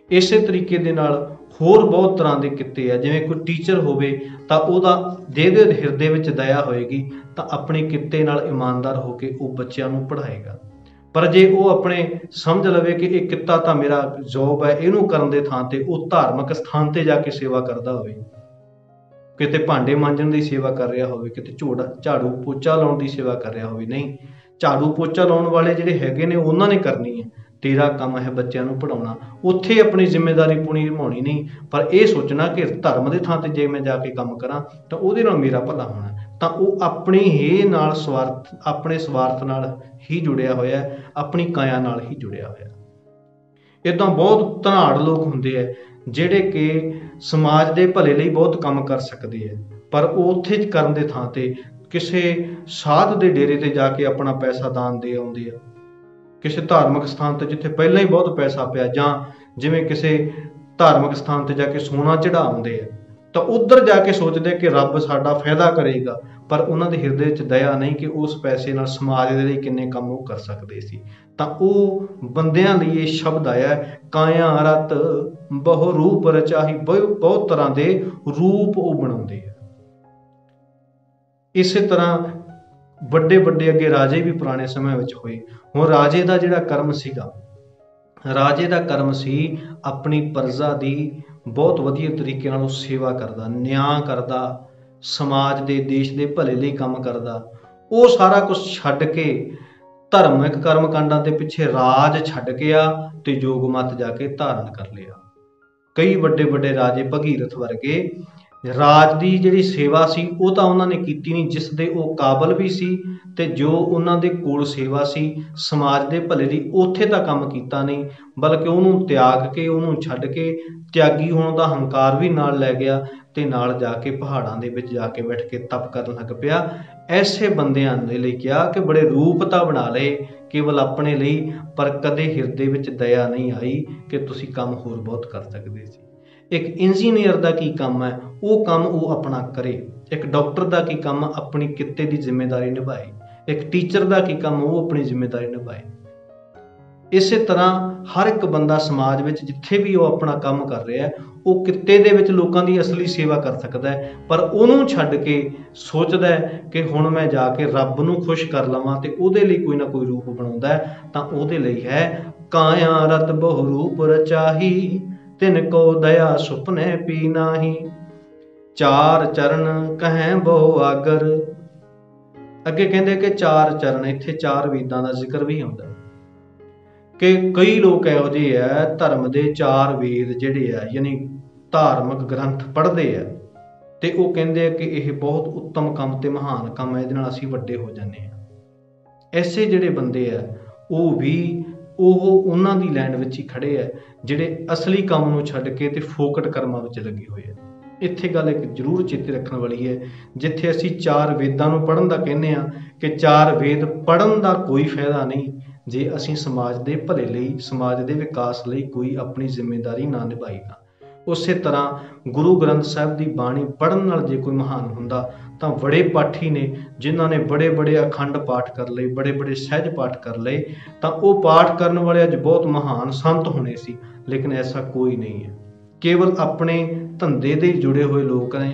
ਇਸੇ ਤਰੀਕੇ ਦੇ ਨਾਲ ਹੋਰ ਬਹੁਤ ਤਰ੍ਹਾਂ ਦੇ ਕਿੱਤੇ ਆ, ਜਿਵੇਂ ਕੋਈ ਟੀਚਰ ਹੋਵੇ ਤਾਂ ਉਹਦਾ ਜਿਹਦੇ ਹਿਰਦੇ ਵਿੱਚ ਦਇਆ ਹੋਏਗੀ ਤਾਂ ਆਪਣੇ ਕਿੱਤੇ ਨਾਲ ਇਮਾਨਦਾਰ ਹੋ ਕੇ ਉਹ ਬੱਚਿਆਂ ਨੂੰ ਪੜ੍ਹਾਏਗਾ। ਪਰ ਜੇ ਉਹ ਆਪਣੇ ਸਮਝ ਲਵੇ ਕਿ ਇਹ ਕਿੱਤਾ ਤਾਂ ਮੇਰਾ ਜੋਬ ਹੈ, ਇਹਨੂੰ ਕਰਨ ਦੇ ਥਾਂ ਤੇ ਉਹ ਧਾਰਮਿਕ ਸਥਾਨ ਤੇ ਜਾ ਕੇ ਸੇਵਾ ਕਰਦਾ ਹੋਵੇ, ਕਿਤੇ ਭਾਂਡੇ ਮਾਂਜਣ ਦੀ ਸੇਵਾ ਕਰ ਰਿਹਾ ਹੋਵੇ, ਕਿਤੇ ਝਾੜੂ ਪੋਚਾ ਲਾਉਣ ਦੀ ਸੇਵਾ ਕਰ ਰਿਹਾ ਹੋਵੇ, ਨਹੀਂ, ਝਾੜੂ ਪੋਚਾ ਲਾਉਣ ਵਾਲੇ ਜਿਹੜੇ ਹੈਗੇ ਨੇ ਉਹਨਾਂ ਨੇ ਕਰਨੀ ਹੈ, ਤੇਰਾ ਕੰਮ ਹੈ ਬੱਚਿਆਂ ਨੂੰ ਪੜ੍ਹਾਉਣਾ। ਉੱਥੇ ਆਪਣੀ ਜ਼ਿੰਮੇਵਾਰੀ ਪੂਰੀ ਨਿਭਾਉਣੀ ਨਹੀਂ, ਪਰ ਇਹ ਸੋਚਣਾ ਕਿ ਧਰਮ ਦੇ ਥਾਂ ਤੇ ਜੇ ਮੈਂ ਜਾ ਕੇ ਕੰਮ ਕਰਾਂ ਤਾਂ ਉਹਦੇ ਨਾਲ ਮੇਰਾ ਭਲਾ ਹੋਣਾ। ਤਾਂ ਉਹ ਆਪਣੀ ਹੀ ਨਾਲ ਸਵਾਰਥ, ਆਪਣੇ ਸਵਾਰਥ ਨਾਲ ਹੀ ਜੁੜਿਆ ਹੋਇਆ, ਆਪਣੀ ਕਾਇਆ ਨਾਲ ਹੀ ਜੁੜਿਆ ਹੋਇਆ। ਇੱਦਾਂ ਬਹੁਤ ਧਨਾੜ ਲੋਕ ਹੁੰਦੇ ਆ ਜਿਹੜੇ ਕਿ ਸਮਾਜ ਦੇ ਭਲੇ ਲਈ ਬਹੁਤ ਕੰਮ ਕਰ ਸਕਦੇ ਆ, ਪਰ ਉਹ ਉੱਥੇ ਕਰਨ ਦੇ ਥਾਂ ਤੇ ਕਿਸੇ ਸਾਧ ਦੇ ਡੇਰੇ ਤੇ ਜਾ ਕੇ ਆਪਣਾ ਪੈਸਾ ਦਾਨ ਦੇ ਆਉਂਦੇ ਆ, ਕਿਸੇ ਧਾਰਮਿਕ ਸਥਾਨ ਤੇ ਜਿੱਥੇ ਪਹਿਲਾਂ ਹੀ ਬਹੁਤ ਪੈਸਾ ਪਿਆ, ਜਾਂ ਜਿਵੇਂ ਕਿਸੇ ਧਾਰਮਿਕ ਸਥਾਨ ਤੇ ਜਾ ਕੇ ਸੋਨਾ ਚੜਾਉਂਦੇ ਆ, ਤਾਂ ਉੱਧਰ ਜਾ ਕੇ ਸੋਚਦੇ ਕਿ ਰੱਬ ਸਾਡਾ ਫਾਇਦਾ ਕਰੇਗਾ, ਪਰ ਉਹਨਾਂ ਦੇ ਹਿਰਦੇ 'ਚ ਦਇਆ ਨਹੀਂ ਕਿ ਉਸ ਪੈਸੇ ਨਾਲ ਸਮਾਜ ਦੇ ਲਈ ਕਿੰਨੇ ਕੰਮ ਉਹ ਕਰ ਸਕਦੇ ਸੀ। ਤਾਂ ਉਹ ਬੰਦਿਆਂ ਲਈ ਇਹ ਸ਼ਬਦ ਆਇਆ, ਕਾਇਆ ਰਤ ਬਹੁ ਰੂਪ ਰਚਾਹੀ, ਬਹੁਤ ਤਰ੍ਹਾਂ ਦੇ ਰੂਪ ਉਹ ਬਣਾਉਂਦੇ ਆ। ਇਸੇ ਤਰ੍ਹਾਂ ਵੱਡੇ ਵੱਡੇ ਅੱਗੇ ਰਾਜੇ ਵੀ ਪੁਰਾਣੇ ਸਮਿਆਂ ਵਿੱਚ ਹੋਏ। ਹੁਣ ਰਾਜੇ ਦਾ ਜਿਹੜਾ ਕਰਮ ਸੀਗਾ, ਰਾਜੇ ਦਾ ਕਰਮ ਸੀ ਆਪਣੀ ਪ੍ਰਜਾ ਦੀ ਬਹੁਤ ਵਧੀਆ ਤਰੀਕੇ ਨਾਲ ਉਹ ਸੇਵਾ ਕਰਦਾ, ਨਿਆਂ ਕਰਦਾ, ਸਮਾਜ ਦੇ ਦੇਸ਼ ਦੇ ਭਲੇ ਲਈ ਕੰਮ ਕਰਦਾ। ਉਹ ਸਾਰਾ ਕੁਝ ਛੱਡ ਕੇ ਧਾਰਮਿਕ ਕਰਮ ਕਾਂਡਾਂ ਦੇ ਪਿੱਛੇ ਰਾਜ ਛੱਡ ਗਿਆ ਤੇ ਯੋਗ ਮਤ ਜਾ ਕੇ ਧਾਰਨ ਕਰ ਲਿਆ। ਕਈ ਵੱਡੇ ਵੱਡੇ ਰਾਜੇ ਭਗੀਰਥ ਵਰਗੇ ਰਾਜ ਦੀ ਜਿਹੜੀ ਸੇਵਾ ਸੀ ਉਹ ਤਾਂ ਉਹਨਾਂ ਨੇ ਕੀਤੀ ਨਹੀਂ, ਜਿਸ ਦੇ ਉਹ ਕਾਬਲ ਵੀ ਸੀ, ਤੇ ਜੋ ਉਹਨਾਂ ਦੇ ਕੋਲ ਸੇਵਾ ਸੀ ਸਮਾਜ ਦੇ ਭਲੇ ਦੀ, ਉੱਥੇ ਤਾਂ ਕੰਮ ਕੀਤਾ ਨਹੀਂ, ਬਲਕਿ ਉਹਨੂੰ ਤਿਆਗ ਕੇ, ਉਹਨੂੰ ਛੱਡ ਕੇ, ਤਿਆਗੀ ਹੋਣ ਦਾ ਹੰਕਾਰ ਵੀ ਨਾਲ ਲੈ ਗਿਆ ਤੇ ਨਾਲ ਜਾ ਕੇ ਪਹਾੜਾਂ ਦੇ ਵਿੱਚ ਜਾ ਕੇ ਬੈਠ ਕੇ ਤਪ ਕਰਨ ਲੱਗ ਪਿਆ। ਐਸੇ ਬੰਦਿਆਂ ਦੇ ਲਈ ਕਿਹਾ ਕਿ ਬੜੇ ਰੂਪ ਤਾਂ ਬਣਾ ਲਏ ਕੇਵਲ ਆਪਣੇ ਲਈ, ਪਰ ਕਦੇ ਹਿਰਦੇ ਵਿੱਚ ਦਇਆ ਨਹੀਂ ਆਈ ਕਿ ਤੁਸੀਂ ਕੰਮ ਹੋਰ ਬਹੁਤ ਕਰ ਸਕਦੇ ਸੀ। ਇੱਕ ਇੰਜੀਨੀਅਰ ਦਾ ਕੀ ਕੰਮ ਹੈ, ਉਹ ਕੰਮ ਉਹ ਆਪਣਾ ਕਰੇ। ਇੱਕ ਡਾਕਟਰ ਦਾ ਕੀ ਕੰਮ, ਆਪਣੀ ਕਿੱਤੇ ਦੀ ਜ਼ਿੰਮੇਵਾਰੀ ਨਿਭਾਏ। ਇੱਕ ਟੀਚਰ ਦਾ ਕੀ ਕੰਮ, ਉਹ ਆਪਣੀ ਜ਼ਿੰਮੇਵਾਰੀ ਨਿਭਾਏ। ਇਸੇ ਤਰ੍ਹਾਂ ਹਰ ਇੱਕ ਬੰਦਾ ਸਮਾਜ ਵਿੱਚ ਜਿੱਥੇ ਵੀ ਉਹ ਆਪਣਾ ਕੰਮ ਕਰ ਰਿਹਾ, ਉਹ ਕਿੱਤੇ ਦੇ ਵਿੱਚ ਲੋਕਾਂ ਦੀ ਅਸਲੀ ਸੇਵਾ ਕਰ ਸਕਦਾ ਹੈ, ਪਰ ਉਹਨੂੰ ਛੱਡ ਕੇ ਸੋਚਦਾ ਹੈ ਕਿ ਹੁਣ ਮੈਂ ਜਾ ਕੇ ਰੱਬ ਨੂੰ ਖੁਸ਼ ਕਰ ਲਵਾਂ ਤੇ ਉਹਦੇ ਲਈ ਕੋਈ ਨਾ ਕੋਈ ਰੂਪ ਬਣਾਉਂਦਾ ਹੈ, ਤਾਂ ਉਹਦੇ ਲਈ ਹੈ ਕਾਇਆ ਰਤ ਬਹੁ ਰੂਪ ਰਚਾਹੀ, ਤਿਨ ਕੋ ਦਇਆ ਸੁਪਨੇ ਪੀ ਨਾਹੀ, ਚਾਰ ਚਰਨ ਕਹੈ ਬਹੁ ਆਗਰ। ਅੱਗੇ ਕਹਿੰਦੇ ਕਿ ਚਾਰ ਚਰਨ, ਇੱਥੇ ਚਾਰ ਵੇਦਾਂ ਦਾ ਜ਼ਿਕਰ ਵੀ ਆਉਂਦਾ ਕਿ ਕਈ ਲੋਕ ਇਹੋ ਜਿਹੇ ਆ ਧਰਮ ਦੇ ਚਾਰ ਵੇਦ ਜਿਹੜੇ ਆ, ਯਾਨੀ ਧਾਰਮਿਕ ਗ੍ਰੰਥ ਪੜ੍ਹਦੇ ਆ, ਤੇ ਉਹ ਕਹਿੰਦੇ ਆ ਕਿ ਇਹ ਬਹੁਤ ਉੱਤਮ ਕੰਮ ਤੇ ਮਹਾਨ ਕੰਮ ਹੈ, ਇਹਦੇ ਨਾਲ ਅਸੀਂ ਵੱਡੇ ਹੋ ਜਾਂਦੇ ਹਾਂ। ਐਸੇ ਜਿਹੜੇ ਬੰਦੇ ਆ ਉਹ ਵੀ ਉਹਨਾਂ ਦੀ ਲਾਈਨ ਵਿੱਚ ਹੀ ਖੜੇ ਆ ਜਿਹੜੇ ਅਸਲੀ ਕੰਮ ਨੂੰ ਛੱਡ ਕੇ ਤੇ ਫੋਕਟ ਕਰਮਾਂ ਵਿੱਚ ਲੱਗੇ ਹੋਏ ਆ। ਇੱਥੇ ਗੱਲ ਇੱਕ ਜ਼ਰੂਰ ਚੇਤੇ ਰੱਖਣ ਵਾਲੀ ਹੈ, ਜਿੱਥੇ ਅਸੀਂ ਚਾਰ ਵੇਦਾਂ ਨੂੰ ਪੜ੍ਹਨ ਦਾ ਕਹਿੰਦੇ ਹਾਂ ਕਿ ਚਾਰ ਵੇਦ ਪੜ੍ਹਨ ਦਾ ਕੋਈ ਫਾਇਦਾ ਨਹੀਂ ਜੇ ਅਸੀਂ ਸਮਾਜ ਦੇ ਭਲੇ ਲਈ, ਸਮਾਜ ਦੇ ਵਿਕਾਸ ਲਈ ਕੋਈ ਆਪਣੀ ਜ਼ਿੰਮੇਵਾਰੀ ਨਾ ਨਿਭਾਈ ਤਾਂ। ਉਸੇ ਤਰ੍ਹਾਂ ਗੁਰੂ ਗ੍ਰੰਥ ਸਾਹਿਬ ਦੀ ਬਾਣੀ ਪੜ੍ਹਨ ਨਾਲ ਜੇ ਕੋਈ ਮਹਾਨ ਹੁੰਦਾ ਤਾਂ ਬੜੇ ਪਾਠੀ ਨੇ ਜਿਨ੍ਹਾਂ ਨੇ ਬੜੇ ਬੜੇ ਅਖੰਡ ਪਾਠ ਕਰ ਲਏ, ਬੜੇ ਬੜੇ ਸਹਿਜ ਪਾਠ ਕਰ ਲਏ, ਤਾਂ ਉਹ ਪਾਠ ਕਰਨ ਵਾਲੇ ਅੱਜ ਬਹੁਤ ਮਹਾਨ ਸੰਤ ਹੋਣੇ ਸੀ, ਲੇਕਿਨ ਐਸਾ ਕੋਈ ਨਹੀਂ ਹੈ। ਕੇਵਲ ਆਪਣੇ ਧੰਦੇ ਦੇ ਜੁੜੇ ਹੋਏ ਲੋਕ ਨੇ,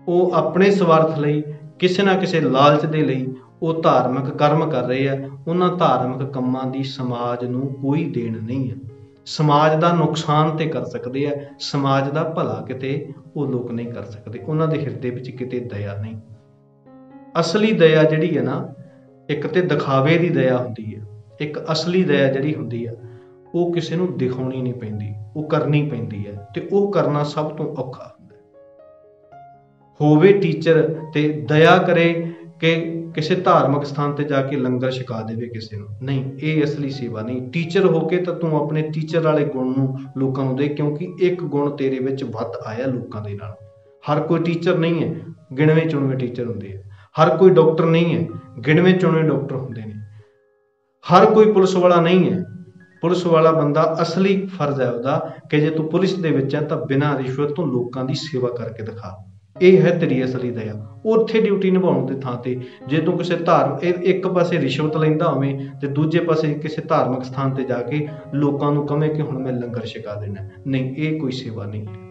ਉਹ ਆਪਣੇ ਸਵਾਰਥ ਲਈ, ਕਿਸੇ ਨਾ ਕਿਸੇ ਲਾਲਚ ਦੇ ਲਈ ਉਹ ਧਾਰਮਿਕ ਕਰਮ ਕਰ ਰਹੇ ਆ। ਉਹਨਾਂ ਧਾਰਮਿਕ ਕੰਮਾਂ ਦੀ ਸਮਾਜ ਨੂੰ ਕੋਈ ਦੇਣ ਨਹੀਂ ਹੈ। ਸਮਾਜ ਦਾ ਨੁਕਸਾਨ ਤੇ ਕਰ ਸਕਦੇ ਆ, ਸਮਾਜ ਦਾ ਭਲਾ ਕਿਤੇ ਉਹ ਲੋਕ ਨਹੀਂ ਕਰ ਸਕਦੇ। ਉਹਨਾਂ ਦੇ ਹਿਰਦੇ ਵਿੱਚ ਕਿਤੇ ਦਇਆ ਨਹੀਂ। ਅਸਲੀ ਦਇਆ ਜਿਹੜੀ ਹੈ ਨਾ, ਇੱਕ ਤੇ ਦਿਖਾਵੇ ਦੀ ਦਇਆ ਹੁੰਦੀ ਹੈ, ਇੱਕ ਅਸਲੀ ਦਇਆ ਜਿਹੜੀ ਹੁੰਦੀ ਆ ਉਹ ਕਿਸੇ ਨੂੰ ਦਿਖਾਉਣੀ ਨਹੀਂ ਪੈਂਦੀ, ਉਹ ਕਰਨੀ ਪੈਂਦੀ ਹੈ, ਤੇ ਉਹ ਕਰਨਾ ਸਭ ਤੋਂ ਔਖਾ ਹੁੰਦਾ। ਹੋਵੇ ਟੀਚਰ ਤੇ ਦਇਆ ਕਰੇ ਕਿ ਕਿਸੇ ਧਾਰਮਿਕ ਸਥਾਨ ਤੇ ਜਾ ਕੇ ਲੰਗਰ ਛਕਾ ਦੇਵੇ ਕਿਸੇ ਨੂੰ, ਨਹੀਂ, ਇਹ ਅਸਲੀ ਸੇਵਾ ਨਹੀਂ। ਟੀਚਰ ਹੋ ਕੇ ਤਾਂ ਤੂੰ ਆਪਣੇ ਟੀਚਰ ਵਾਲੇ ਗੁਣ ਨੂੰ ਲੋਕਾਂ ਨੂੰ ਦੇ, ਕਿਉਂਕਿ ਇੱਕ ਗੁਣ ਤੇਰੇ ਵਿੱਚ ਵੱਧ ਆਇਆ ਲੋਕਾਂ ਦੇ ਨਾਲ। ਹਰ ਕੋਈ ਟੀਚਰ ਨਹੀਂ ਹੈ, ਗਿਣਵੇਂ ਚੁਣਵੇਂ ਟੀਚਰ ਹੁੰਦੇ ਆ। ਹਰ ਕੋਈ ਡਾਕਟਰ ਨਹੀਂ ਹੈ, ਗਿਣਵੇਂ ਚੁਣਵੇਂ ਡਾਕਟਰ ਹੁੰਦੇ ਨੇ। ਹਰ ਕੋਈ ਪੁਲਿਸ ਵਾਲਾ ਨਹੀਂ ਹੈ। ਪੁਲਿਸ ਵਾਲਾ ਬੰਦਾ ਅਸਲੀ ਫਰਜ਼ ਹੈ ਉਹਦਾ ਕਿ ਜੇ ਤੂੰ ਪੁਲਿਸ ਦੇ ਵਿੱਚ ਹੈ ਤਾਂ ਬਿਨਾਂ ਰਿਸ਼ਵਤ ਤੋਂ ਲੋਕਾਂ ਦੀ ਸੇਵਾ ਕਰਕੇ ਦਿਖਾ। ਇਹ ਹੈ ਤੇਰੀ ਅਸਲੀ ਦਇਆ। ਉੱਥੇ ਡਿਊਟੀ ਨਿਭਾਉਣ ਦੀ ਥਾਂ ਤੇ ਜੇ ਤੂੰ ਕਿਸੇ ਇੱਕ ਪਾਸੇ ਰਿਸ਼ਵਤ ਲੈਂਦਾ ਹੋਵੇਂ ਤੇ ਦੂਜੇ ਪਾਸੇ ਕਿਸੇ ਧਾਰਮਿਕ ਸਥਾਨ ਤੇ ਜਾ ਕੇ ਲੋਕਾਂ ਨੂੰ ਕਵੇਂ ਕਿ ਹੁਣ ਮੈਂ ਲੰਗਰ ਛਕਾ ਦੇਣਾ, ਨਹੀਂ, ਇਹ ਕੋਈ ਸੇਵਾ ਨਹੀਂ ਹੈ।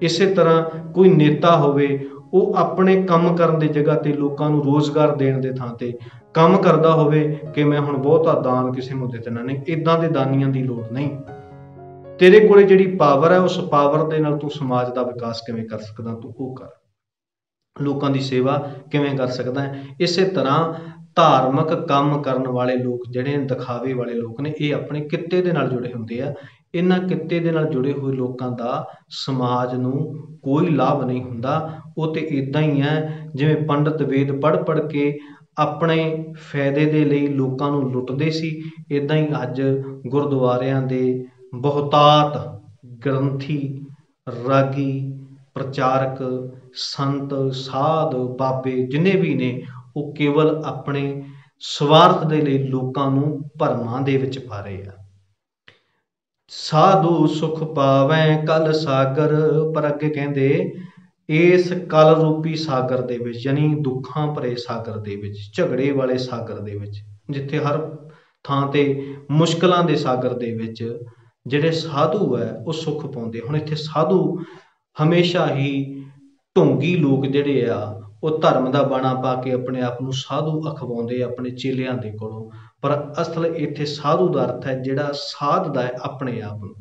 ਇਸੇ ਤਰ੍ਹਾਂ ਕੋਈ ਨੇਤਾ ਹੋਵੇ, ਉਹ ਆਪਣੇ ਕੰਮ ਕਰਨ ਦੀ ਜਗ੍ਹਾ ਤੇ ਲੋਕਾਂ ਨੂੰ ਰੋਜ਼ਗਾਰ ਦੇਣ ਦੇ ਥਾਂ ਤੇ ਕੰਮ ਕਰਦਾ ਹੋਵੇ ਕਿ ਮੈਂ ਹੁਣ ਬਹੁਤਾ ਦਾਨ ਕਿਸੇ ਨੂੰ ਦੇ ਦੇਣਾ, ਨਹੀਂ, ਇੱਦਾਂ ਦੇ ਦਾਨੀਆਂ ਦੀ ਲੋੜ ਨਹੀਂ। ਤੇਰੇ ਕੋਲੇ ਜਿਹੜੀ ਪਾਵਰ ਹੈ, ਉਸ ਪਾਵਰ ਦੇ ਨਾਲ ਤੂੰ ਸਮਾਜ ਦਾ ਵਿਕਾਸ ਕਿਵੇਂ ਕਰ ਸਕਦਾ, ਤੂੰ ਉਹ ਕਰ। ਲੋਕਾਂ ਦੀ ਸੇਵਾ ਕਿਵੇਂ ਕਰ ਸਕਦਾ ਹੈ। ਇਸੇ ਤਰ੍ਹਾਂ ਧਾਰਮਿਕ ਕੰਮ ਕਰਨ ਵਾਲੇ ਲੋਕ ਜਿਹੜੇ ਦਿਖਾਵੇ ਵਾਲੇ ਲੋਕ ਨੇ, ਇਹ ਆਪਣੇ ਕਿੱਤੇ ਦੇ ਨਾਲ ਜੁੜੇ ਹੁੰਦੇ ਆ। ਇਹਨਾਂ ਕਿੱਤੇ ਦੇ ਨਾਲ ਜੁੜੇ ਹੋਏ ਲੋਕਾਂ ਦਾ ਸਮਾਜ ਨੂੰ ਕੋਈ ਲਾਭ ਨਹੀਂ ਹੁੰਦਾ। ਉਹ ਤੇ ਇੱਦਾਂ ਹੀ ਹੈ ਜਿਵੇਂ ਪੰਡਿਤ ਵੇਦ ਪੜ੍ਹ ਕੇ ਆਪਣੇ ਫਾਇਦੇ ਦੇ ਲਈ ਲੋਕਾਂ ਨੂੰ ਲੁੱਟਦੇ ਸੀ, ਇੱਦਾਂ ਹੀ ਅੱਜ ਗੁਰਦੁਆਰਿਆਂ ਦੇ ਬਹੁਤਾਤ ਗ੍ਰੰਥੀ, ਰਾਗੀ, ਪ੍ਰਚਾਰਕ, ਸੰਤ, ਸਾਧ, ਬਾਬੇ ਜਿੰਨੇ ਵੀ ਨੇ, ਉਹ ਕੇਵਲ ਆਪਣੇ ਸਵਾਰਥ ਦੇ ਲਈ ਲੋਕਾਂ ਨੂੰ ਭਰਮਾਂ ਦੇ ਵਿੱਚ ਪਾ ਰਹੇ ਆ। ਸਾਧੂ ਸੁਖ ਪਾਵੈ ਕਲ ਸਾਗਰ, ਪਰ ਅੱਗੇ ਕਹਿੰਦੇ ਇਸ ਕਲ ਰੂਪੀ ਸਾਗਰ ਦੇ ਵਿੱਚ, ਯਾਨੀ ਦੁੱਖਾਂ ਭਰੇ ਸਾਗਰ ਦੇ ਵਿੱਚ, ਝਗੜੇ ਵਾਲੇ ਸਾਗਰ ਦੇ ਵਿੱਚ, ਜਿੱਥੇ ਹਰ ਥਾਂ ਤੇ ਮੁਸ਼ਕਲਾਂ ਦੇ ਸਾਗਰ ਦੇ ਵਿੱਚ ਜਿਹੜੇ ਸਾਧੂ ਹੈ ਉਹ ਸੁੱਖ ਪਾਉਂਦੇ। ਹੁਣ ਇੱਥੇ ਸਾਧੂ ਹਮੇਸ਼ਾ ਹੀ ਢੋਂਗੀ ਲੋਕ ਜਿਹੜੇ ਆ, ਉਹ ਧਰਮ ਦਾ ਬਾਣਾ ਪਾ ਕੇ ਆਪਣੇ ਆਪ ਨੂੰ ਸਾਧੂ ਅਖਵਾਉਂਦੇ ਆਪਣੇ ਚੇਲਿਆਂ ਦੇ ਕੋਲੋਂ, ਪਰ ਅਸਲ ਇੱਥੇ ਸਾਧੂ ਦਾ ਅਰਥ ਹੈ ਜਿਹੜਾ ਸਾਧਦਾ ਹੈ ਆਪਣੇ ਆਪ ਨੂੰ,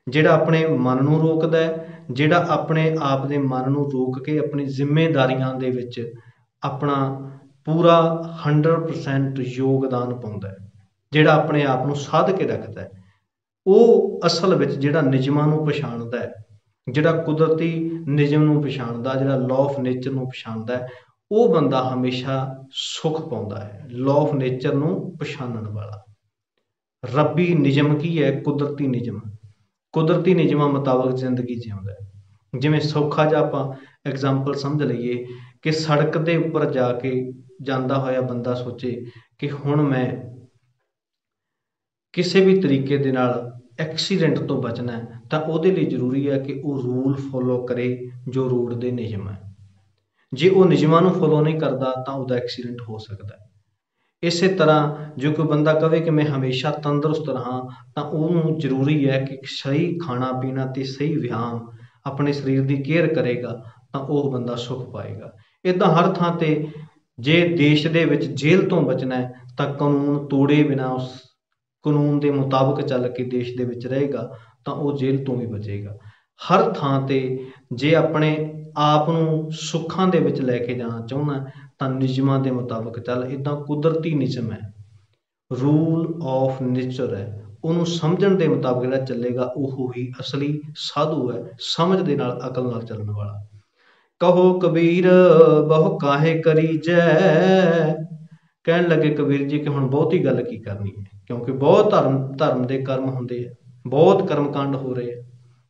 ਜਿਹੜਾ ਆਪਣੇ ਮਨ ਨੂੰ ਰੋਕਦਾ ਹੈ, ਜਿਹੜਾ ਆਪਣੇ ਆਪ ਦੇ ਮਨ ਨੂੰ ਰੋਕ ਕੇ ਆਪਣੀ ਜ਼ਿੰਮੇਦਾਰੀਆਂ ਦੇ ਵਿੱਚ ਆਪਣਾ ਪੂਰਾ 100% ਯੋਗਦਾਨ ਪਾਉਂਦਾ ਹੈ, ਜਿਹੜਾ ਆਪਣੇ ਆਪ ਨੂੰ ਸਾਧ ਕੇ ਰੱਖਦਾ ਹੈ। ਉਹ ਅਸਲ ਵਿੱਚ ਜਿਹੜਾ ਨਿਯਮਾਂ ਨੂੰ ਪਛਾਣਦਾ ਹੈ, ਜਿਹੜਾ ਕੁਦਰਤੀ ਨਿਯਮ ਨੂੰ ਪਛਾਣਦਾ, ਜਿਹੜਾ ਲਾਅ ਆਫ ਨੇਚਰ ਨੂੰ ਪਛਾਣਦਾ ਹੈ, ਉਹ ਬੰਦਾ ਹਮੇਸ਼ਾ ਸੁੱਖ ਪਾਉਂਦਾ ਹੈ। ਲਾਅ ਆਫ ਨੇਚਰ ਨੂੰ ਪਛਾਣਨ ਵਾਲਾ। ਰੱਬੀ ਨਿਯਮ ਕੀ ਹੈ? ਕੁਦਰਤੀ ਨਿਯਮ। ਕੁਦਰਤੀ ਨਿਯਮਾਂ ਮੁਤਾਬਕ ਜ਼ਿੰਦਗੀ ਜਿਉਂਦਾ ਹੈ। ਜਿਵੇਂ ਸੌਖਾ ਜਿਹਾ ਆਪਾਂ ਐਗਜ਼ਾਮਪਲ ਸਮਝ ਲਈਏ ਕਿ ਸੜਕ ਦੇ ਉੱਪਰ ਜਾ ਕੇ ਜਾਂਦਾ ਹੋਇਆ ਬੰਦਾ ਸੋਚੇ ਕਿ ਹੁਣ ਮੈਂ ਕਿਸੇ ਵੀ ਤਰੀਕੇ ਦੇ ਨਾਲ ਐਕਸੀਡੈਂਟ ਤੋਂ ਬਚਣਾ ਹੈ, ਤਾਂ ਉਹਦੇ ਲਈ ਜ਼ਰੂਰੀ ਹੈ ਕਿ ਉਹ ਰੂਲ ਫੋਲੋ ਕਰੇ ਜੋ ਰੋਡ ਦੇ ਨਿਯਮ ਹੈ। ਜੇ ਉਹ ਨਿਯਮਾਂ ਨੂੰ ਫੋਲੋ ਨਹੀਂ ਕਰਦਾ ਤਾਂ ਉਹਦਾ ਐਕਸੀਡੈਂਟ ਹੋ ਸਕਦਾ ਹੈ। ਇਸੇ ਤਰ੍ਹਾਂ ਜੇ ਕੋਈ ਬੰਦਾ ਕਵੇ ਕਿ ਮੈਂ ਹਮੇਸ਼ਾ ਤੰਦਰੁਸਤ ਰਹਾਂ, ਤਾਂ ਉਹਨੂੰ ਜ਼ਰੂਰੀ ਹੈ ਕਿ ਸਹੀ ਖਾਣਾ ਪੀਣਾ ਤੇ ਸਹੀ ਵਿਆਮ, ਆਪਣੇ ਸਰੀਰ ਦੀ ਕੇਅਰ ਕਰੇਗਾ ਤਾਂ ਉਹ ਬੰਦਾ ਸੁੱਖ ਪਾਏਗਾ। ਇੱਦਾਂ ਹਰ ਥਾਂ ਤੇ ਜੇ ਦੇਸ਼ ਦੇ ਵਿੱਚ ਜੇਲ੍ਹ ਤੋਂ ਬਚਣਾ ਹੈ ਤਾਂ ਕਾਨੂੰਨ ਤੋੜੇ ਬਿਨਾਂ, ਉਸ ਕਾਨੂੰਨ ਦੇ ਮੁਤਾਬਕ ਚੱਲ ਕੇ ਦੇਸ਼ ਦੇ ਵਿੱਚ ਰਹੇਗਾ ਤਾਂ ਉਹ ਜੇਲ੍ਹ ਤੋਂ ਵੀ ਬਚੇਗਾ। ਹਰ ਥਾਂ ਤੇ ਜੇ ਆਪਣੇ ਆਪ ਨੂੰ ਸੁੱਖਾਂ ਦੇ ਵਿੱਚ ਲੈ ਕੇ ਜਾਣਾ ਚਾਹੁੰਦਾ ਤਾਂ ਨਿਯਮਾਂ ਦੇ ਮੁਤਾਬਕ ਚੱਲ। ਇੱਦਾਂ ਕੁਦਰਤੀ ਨਿਯਮ ਹੈ, ਰੂਲ ਆਫ ਨੇਚਰ ਹੈ, ਉਹਨੂੰ ਸਮਝਣ ਦੇ ਮੁਤਾਬਕ ਜਿਹੜਾ ਚੱਲੇਗਾ ਉਹ ਹੀ ਅਸਲੀ ਸਾਧੂ ਹੈ, ਸਮਝ ਦੇ ਨਾਲ, ਅਕਲ ਨਾਲ ਚੱਲਣ ਵਾਲਾ। ਕਹੋ ਕਬੀਰ ਬਹੁ ਕਾਹੇ ਕਰੀਜੈ, ਕਹਿਣ ਲੱਗੇ ਕਬੀਰ ਜੀ ਕਿ ਹੁਣ ਬਹੁਤੀ ਗੱਲ ਕੀ ਕਰਨੀ ਹੈ, ਕਿਉਂਕਿ ਬਹੁਤ ਧਰਮ ਦੇ ਕਰਮ ਹੁੰਦੇ ਆ, ਬਹੁਤ ਕਰਮਕਾਂਡ ਹੋ ਰਹੇ ਆ,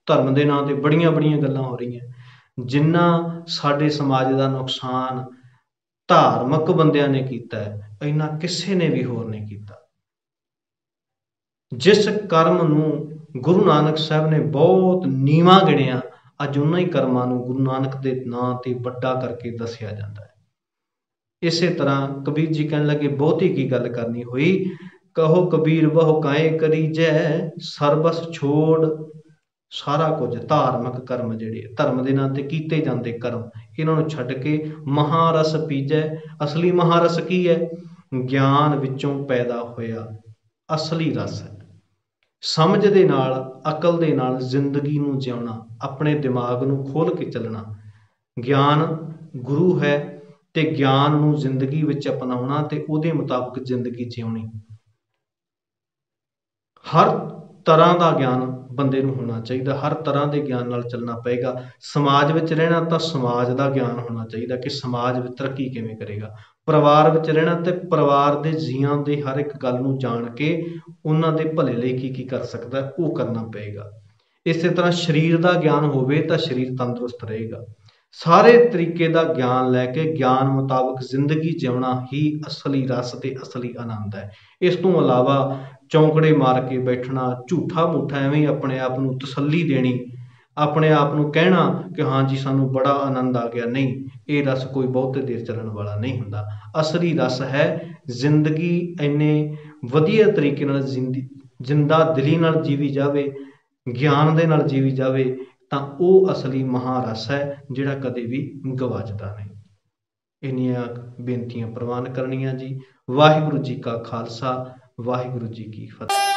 ਧਰਮ ਦੇ ਨਾਂ ਤੇ ਬੜੀਆਂ ਬੜੀਆਂ ਗੱਲਾਂ ਹੋ ਰਹੀਆਂ। ਜਿੰਨਾ ਸਾਡੇ ਸਮਾਜ ਦਾ ਨੁਕਸਾਨ ਧਾਰਮਿਕ ਬੰਦਿਆਂ ਨੇ ਕੀਤਾ ਹੈ, ਇੰਨਾ ਕਿਸੇ ਨੇ ਵੀ ਹੋਰ ਨਹੀਂ ਕੀਤਾ। ਜਿਸ ਕਰਮ ਨੂੰ ਗੁਰੂ ਨਾਨਕ ਸਾਹਿਬ ਨੇ ਬਹੁਤ ਨੀਵਾਂ ਗਿਣਿਆ, ਅੱਜ ਉਹਨਾਂ ਹੀ ਕਰਮਾਂ ਨੂੰ ਗੁਰੂ ਨਾਨਕ ਦੇ ਨਾਂ ਤੇ ਵੱਡਾ ਕਰਕੇ ਦੱਸਿਆ ਜਾਂਦਾ ਹੈ। ਇਸੇ ਤਰ੍ਹਾਂ ਕਬੀਰ ਜੀ ਕਹਿਣ ਲੱਗੇ ਬਹੁਤੀ ਕੀ ਗੱਲ ਕਰਨੀ ਹੋਈ। ਕਹੋ ਕਬੀਰ ਬਹੁ ਕਾਹੇ ਕਰੀਜੈ, ਸਰਬਸ ਛੋੜ, ਸਾਰਾ ਕੁਝ ਧਾਰਮਿਕ ਕਰਮ ਜਿਹੜੇ ਧਰਮ ਦੇ ਨਾਂ ਤੇ ਕੀਤੇ ਜਾਂਦੇ ਕਰਮ, ਇਹਨਾਂ ਨੂੰ ਛੱਡ ਕੇ ਮਹਾਰਸ ਪੀਜੈ। ਅਸਲੀ ਮਹਾਰਸ ਕੀ ਹੈ? ਗਿਆਨ ਵਿੱਚੋਂ ਪੈਦਾ ਹੋਇਆ ਅਸਲੀ ਰਸ ਹੈ। ਸਮਝ ਦੇ ਨਾਲ, ਅਕਲ ਦੇ ਨਾਲ ਜ਼ਿੰਦਗੀ ਨੂੰ ਜਿਉਣਾ, ਆਪਣੇ ਦਿਮਾਗ ਨੂੰ ਖੋਲ੍ਹ ਕੇ ਚੱਲਣਾ। ਗਿਆਨ ਗੁਰੂ ਹੈ ਤੇ ਗਿਆਨ ਨੂੰ ਜ਼ਿੰਦਗੀ ਵਿੱਚ ਅਪਣਾਉਣਾ ਤੇ ਉਹਦੇ ਮੁਤਾਬਕ ਜ਼ਿੰਦਗੀ ਜਿਉਣੀ। ਹਰ ਤਰ੍ਹਾਂ ਦਾ ਗਿਆਨ ਬੰਦੇ ਨੂੰ ਹੋਣਾ ਚਾਹੀਦਾ। ਹਰ ਤਰ੍ਹਾਂ ਦੇ ਗਿਆਨ ਨਾਲ ਚੱਲਣਾ ਪਏਗਾ। ਸਮਾਜ ਵਿੱਚ ਰਹਿਣਾ ਤਾਂ ਸਮਾਜ ਦਾ ਗਿਆਨ ਹੋਣਾ ਚਾਹੀਦਾ ਕਿ ਸਮਾਜ ਵਿੱਚ ਤਰੱਕੀ ਕਿਵੇਂ ਕਰੇਗਾ। ਪਰਿਵਾਰ ਵਿੱਚ ਰਹਿਣਾ ਤੇ ਪਰਿਵਾਰ ਦੇ ਜੀਆਂ ਦੇ ਹਰ ਇੱਕ ਗੱਲ ਨੂੰ ਜਾਣ ਕੇ ਉਹਨਾਂ ਦੇ ਭਲੇ ਲਈ ਕੀ ਕੀ ਕਰ ਸਕਦਾ ਉਹ ਕਰਨਾ ਪਏਗਾ। ਇਸੇ ਤਰ੍ਹਾਂ ਸਰੀਰ ਦਾ ਗਿਆਨ ਹੋਵੇ ਤਾਂ ਸਰੀਰ ਤੰਦਰੁਸਤ ਰਹੇਗਾ। ਸਾਰੇ ਤਰੀਕੇ ਦਾ ਗਿਆਨ ਲੈ ਕੇ ਗਿਆਨ ਮੁਤਾਬਕ ਜ਼ਿੰਦਗੀ ਜਿਉਣਾ ਹੀ ਅਸਲੀ ਰਸ ਤੇ ਅਸਲੀ ਆਨੰਦ ਹੈ। ਇਸ ਤੋਂ ਇਲਾਵਾ ਚੌਂਕੜੇ ਮਾਰ ਕੇ ਬੈਠਣਾ, ਝੂਠਾ ਮੂਠਾ ਐਵੇਂ ਹੀ ਆਪਣੇ ਆਪ ਨੂੰ ਤਸੱਲੀ ਦੇਣੀ, ਆਪਣੇ ਆਪ ਨੂੰ ਕਹਿਣਾ ਕਿ ਹਾਂ ਜੀ ਸਾਨੂੰ ਬੜਾ ਆਨੰਦ ਆ ਗਿਆ, ਨਹੀਂ, ਇਹ ਰਸ ਕੋਈ ਬਹੁਤੇ ਦੇਰ ਚੱਲਣ ਵਾਲਾ ਨਹੀਂ ਹੁੰਦਾ। ਅਸਲੀ ਰਸ ਹੈ ਜ਼ਿੰਦਗੀ ਇੰਨੇ ਵਧੀਆ ਤਰੀਕੇ ਨਾਲ ਜਿੰਦਾ ਦਿਲੀ ਨਾਲ ਜੀਵੀ ਜਾਵੇ, ਗਿਆਨ ਦੇ ਨਾਲ ਜੀਵੀ ਜਾਵੇ, ਤਾਂ ਉਹ ਅਸਲੀ ਮਹਾਰਸ ਹੈ ਜਿਹੜਾ ਕਦੇ ਵੀ ਗਵਾਚਦਾ ਨਹੀਂ। ਇੰਨੀਆਂ ਬੇਨਤੀਆਂ ਪ੍ਰਵਾਨ ਕਰਨੀਆਂ ਜੀ। ਵਾਹਿਗੁਰੂ ਜੀ ਕਾ ਖਾਲਸਾ, ਵਾਹਿਗੁਰੂ ਜੀ ਕੀ ਫਤਿਹ।